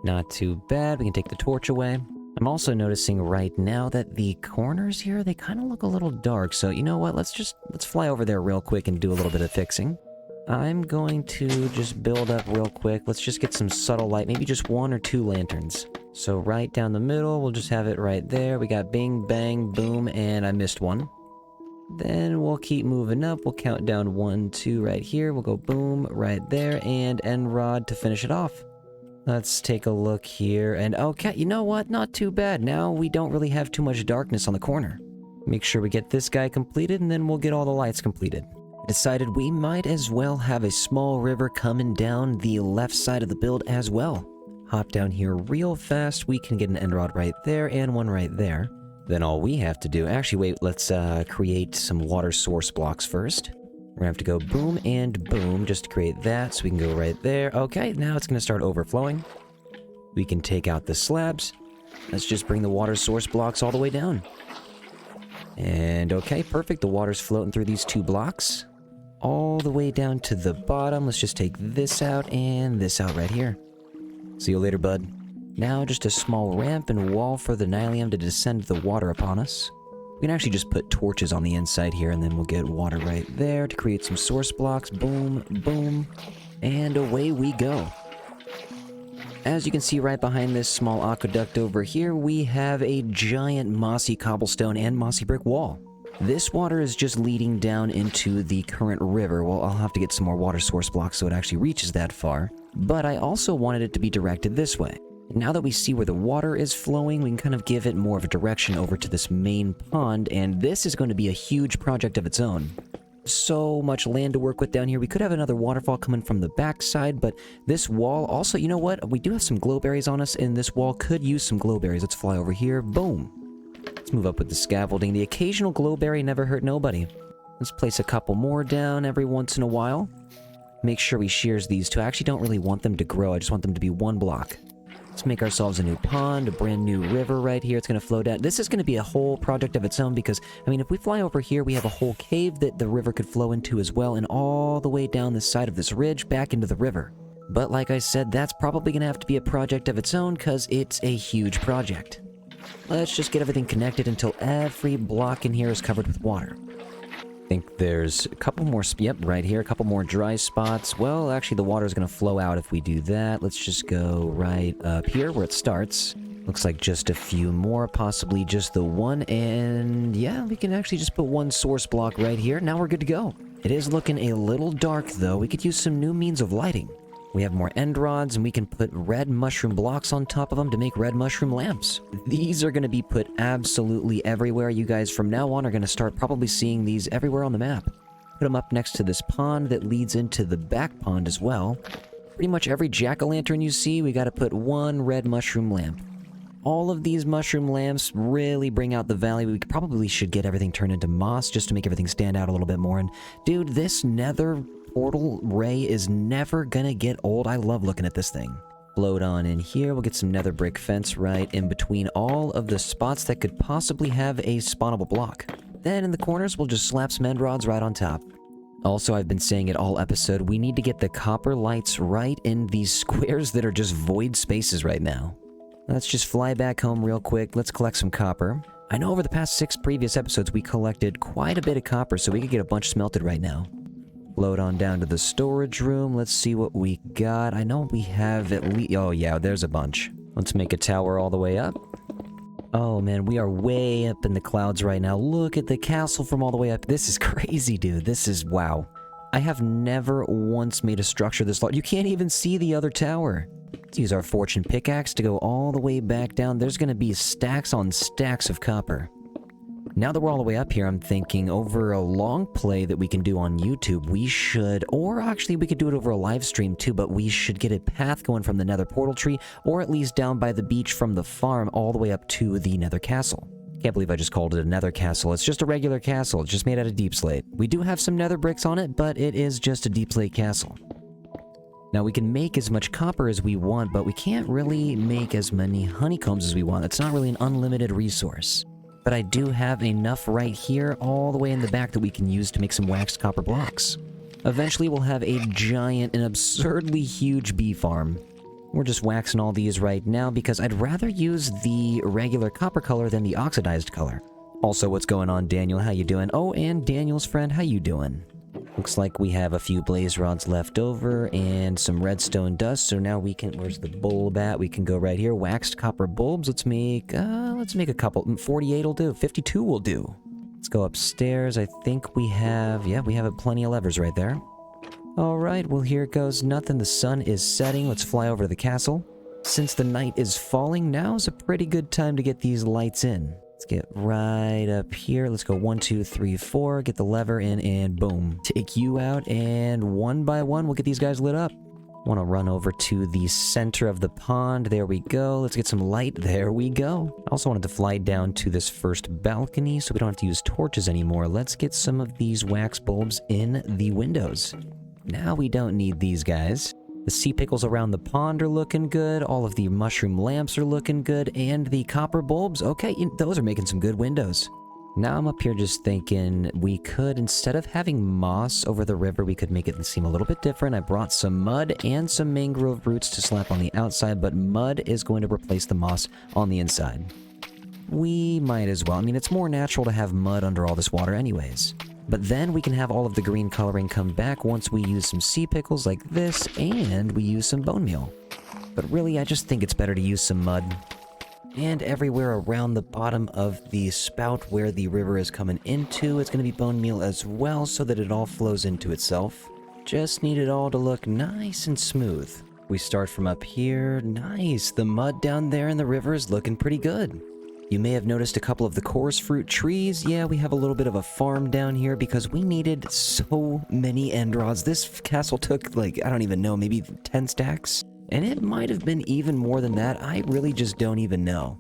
Not too bad. We can take the torch away. I'm also noticing right now that the corners here, they kind of look a little dark. So you know what? Let's fly over there real quick and do a little bit of fixing. I'm going to just build up real quick. Let's just get some subtle light. Maybe just 1 or 2 lanterns. So right down the middle, we'll just have it right there. We got bing, bang, boom, and I missed one. Then we'll keep moving up. We'll count down 1, 2 right here. We'll go boom right there and end rod to finish it off. Let's take a look here. And okay, you know what? Not too bad. Now we don't really have too much darkness on the corner. Make sure we get this guy completed and then we'll get all the lights completed. I decided we might as well have a small river coming down the left side of the build as well. Hop down here real fast. We can get an end rod right there and one right there. Then all we have to do... Actually, wait, let's create some water source blocks first. We're gonna have to go boom and boom just to create that, so we can go right there. Okay, now it's gonna start overflowing. We can take out the slabs. Let's just bring the water source blocks all the way down. And okay, perfect. The water's floating through these 2 blocks. All the way down to the bottom. Let's just take this out and this out right here. See you later, bud. Now just a small ramp and wall for the Nylium to descend the water upon us. We can actually just put torches on the inside here, and then we'll get water right there to create some source blocks. Boom, boom, and away we go. As you can see right behind this small aqueduct over here, we have a giant mossy cobblestone and mossy brick wall. This water is just leading down into the current river. Well, I'll have to get some more water source blocks so it actually reaches that far. But I also wanted it to be directed this way. Now that we see where the water is flowing, we can kind of give it more of a direction over to this main pond, and this is going to be a huge project of its own. So much land to work with down here. We could have another waterfall coming from the backside, but this wall also, you know what? We do have some glowberries on us, and this wall could use some glowberries. Let's fly over here. Boom. Let's move up with the scaffolding. The occasional glowberry never hurt nobody. Let's place a couple more down every once in a while. Make sure we shears these two. I actually don't really want them to grow. I just want them to be 1 block. Let's make ourselves a new pond, a brand new river right here. It's going to flow down. This is going to be a whole project of its own because, I mean, if we fly over here, we have a whole cave that the river could flow into as well, and all the way down the side of this ridge back into the river. But like I said, that's probably going to have to be a project of its own because it's a huge project. Let's just get everything connected until every block in here is covered with water. I think there's a couple more, yep, right here, a couple more dry spots. Well, actually the water is going to flow out if we do that. Let's just go right up here where it starts. Looks like just a few more, possibly just the one, and yeah, we can actually just put 1 source block right here. Now we're good to go. It is looking a little dark, though. We could use some new means of lighting. We have more end rods, and we can put red mushroom blocks on top of them to make red mushroom lamps. These are going to be put absolutely everywhere. You guys from now on are going to start probably seeing these everywhere on the map. Put them up next to this pond that leads into the back pond as well. Pretty much every jack-o'-lantern you see, we got to put one red mushroom lamp. All of these mushroom lamps really bring out the valley. We probably should get everything turned into moss just to make everything stand out a little bit more. And dude, this nether portal ray is never gonna get old. I love looking at this thing. Float on in here. We'll get some nether brick fence right in between all of the spots that could possibly have a spawnable block. Then in the corners, we'll just slap some end rods right on top. Also, I've been saying it all episode, we need to get the copper lights right in these squares that are just void spaces right now. Let's just fly back home real quick. Let's collect some copper. I know over the past 6 previous episodes, we collected quite a bit of copper, so we could get a bunch smelted right now. Load on down to the storage room. Let's see what we got. I know we have at least... Oh, yeah, there's a bunch. Let's make a tower all the way up. Oh, man, we are way up in the clouds right now. Look at the castle from all the way up. This is crazy, dude. This is... wow. I have never once made a structure this large. You can't even see the other tower. Let's use our fortune pickaxe to go all the way back down. There's going to be stacks on stacks of copper. Now that we're all the way up here, I'm thinking over a long play that we can do on YouTube, we should, or actually we could do it over a live stream too, but we should get a path going from the nether portal tree, or at least down by the beach from the farm all the way up to the nether castle. Can't believe I just called it a nether castle. It's just a regular castle. It's just made out of deepslate. We do have some nether bricks on it, but it is just a deepslate castle. Now we can make as much copper as we want, but we can't really make as many honeycombs as we want. It's not really an unlimited resource. But I do have enough right here all the way in the back that we can use to make some waxed copper blocks. Eventually we'll have a giant and absurdly huge bee farm. We're just waxing all these right now because I'd rather use the regular copper color than the oxidized color. Also, what's going on, Daniel? How you doing? Oh, and Daniel's friend, how you doing? Looks like we have a few blaze rods left over and some redstone dust, so now we can... where's the bulb at? We can go right here. Waxed copper bulbs. Let's make a couple. 48 will do. 52 will do. Let's go upstairs. I think we have... yeah, we have plenty of levers right there. Alright, well here goes nothing. The sun is setting. Let's fly over to the castle. Since the night is falling, now's a pretty good time to get these lights in. Let's get right up here. Let's go 1, 2, 3, 4. Get the lever in and boom. Take you out and one by one we'll get these guys lit up. Want to run over to the center of the pond. There we go. Let's get some light. There we go. I also wanted to fly down to this first balcony so we don't have to use torches anymore. Let's get some of these wax bulbs in the windows. Now we don't need these guys. The sea pickles around the pond are looking good, all of the mushroom lamps are looking good, and the copper bulbs, okay, those are making some good windows. Now I'm up here just thinking we could, instead of having moss over the river, we could make it seem a little bit different. I brought some mud and some mangrove roots to slap on the outside, but mud is going to replace the moss on the inside. We might as well. I mean, it's more natural to have mud under all this water anyways. But then we can have all of the green coloring come back once we use some sea pickles like this, and we use some bone meal. But really, I just think it's better to use some mud. And everywhere around the bottom of the spout where the river is coming into, it's going to be bone meal as well, so that it all flows into itself. Just need it all to look nice and smooth. We start from up here. Nice! The mud down there in the river is looking pretty good. You may have noticed a couple of the chorus fruit trees. Yeah, we have a little bit of a farm down here because we needed so many end rods. This castle took, like, I don't even know, maybe 10 stacks? And it might have been even more than that. I really just don't even know.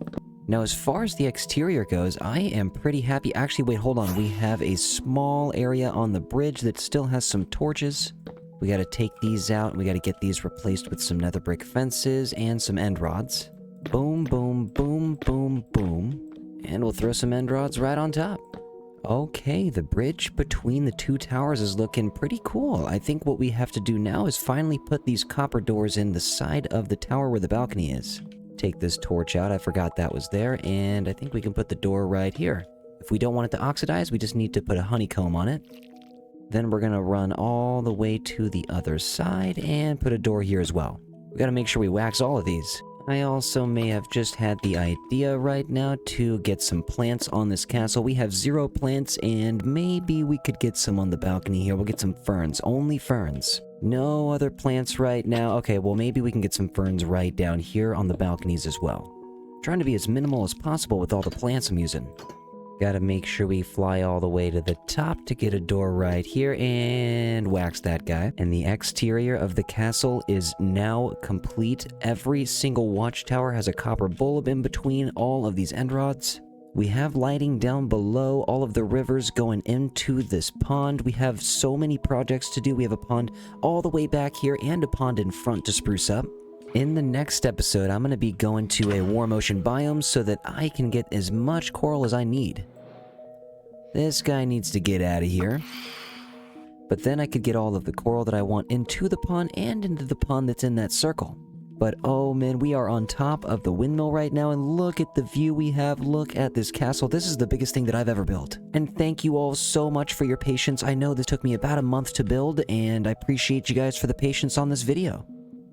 Now, as far as the exterior goes, I am pretty happy. Actually, wait, hold on. We have a small area on the bridge that still has some torches. We gotta take these out, and we gotta get these replaced with some nether brick fences and some end rods. Boom, boom, boom, boom, boom. And we'll throw some end rods right on top. Okay, the bridge between the two towers is looking pretty cool. I think what we have to do now is finally put these copper doors in the side of the tower where the balcony is. Take this torch out, I forgot that was there, and I think we can put the door right here. If we don't want it to oxidize, we just need to put a honeycomb on it. Then we're gonna run all the way to the other side and put a door here as well. We gotta make sure we wax all of these. I also may have just had the idea right now to get some plants on this castle. We have 0 plants, and maybe we could get some on the balcony here. We'll get some ferns. Only ferns. No other plants right now. Okay, well, maybe we can get some ferns right down here on the balconies as well. Trying to be as minimal as possible with all the plants I'm using. Gotta make sure we fly all the way to the top to get a door right here and wax that guy. And the exterior of the castle is now complete. Every single watchtower has a copper bulb in between all of these end rods. We have lighting down below, all of the rivers going into this pond. We have so many projects to do. We have a pond all the way back here and a pond in front to spruce up. In the next episode, I'm going to be going to a warm ocean biome so that I can get as much coral as I need. This guy needs to get out of here. But then I could get all of the coral that I want into the pond and into the pond that's in that circle. But oh man, we are on top of the windmill right now, and look at the view we have. Look at this castle. This is the biggest thing that I've ever built. And thank you all so much for your patience. I know this took me about a month to build, and I appreciate you guys for the patience on this video.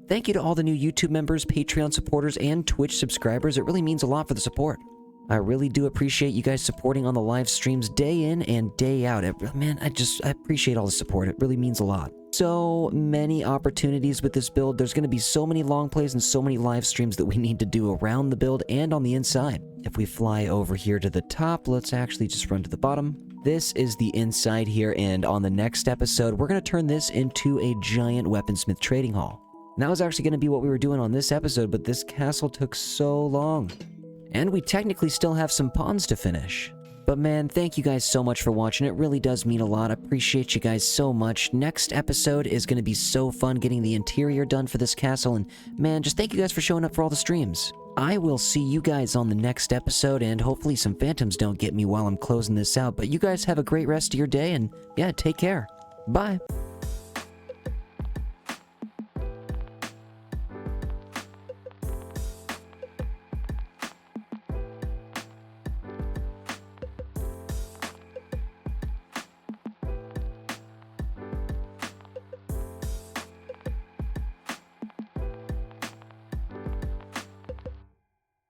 Thank you to all the new YouTube members, Patreon supporters, and Twitch subscribers. It really means a lot for the support. I really do appreciate you guys supporting on the live streams day in and day out. Man, I appreciate all the support. It really means a lot. So many opportunities with this build. There's going to be so many long plays and so many live streams that we need to do around the build and on the inside. If we fly over here to the top, let's actually just run to the bottom. This is the inside here, and on the next episode, we're going to turn this into a giant weaponsmith trading hall. And that was actually going to be what we were doing on this episode, but this castle took so long. And we technically still have some ponds to finish. But man, thank you guys so much for watching. It really does mean a lot. I appreciate you guys so much. Next episode is going to be so fun getting the interior done for this castle. And man, just thank you guys for showing up for all the streams. I will see you guys on the next episode, and hopefully some phantoms don't get me while I'm closing this out. But you guys have a great rest of your day, and yeah, take care. Bye.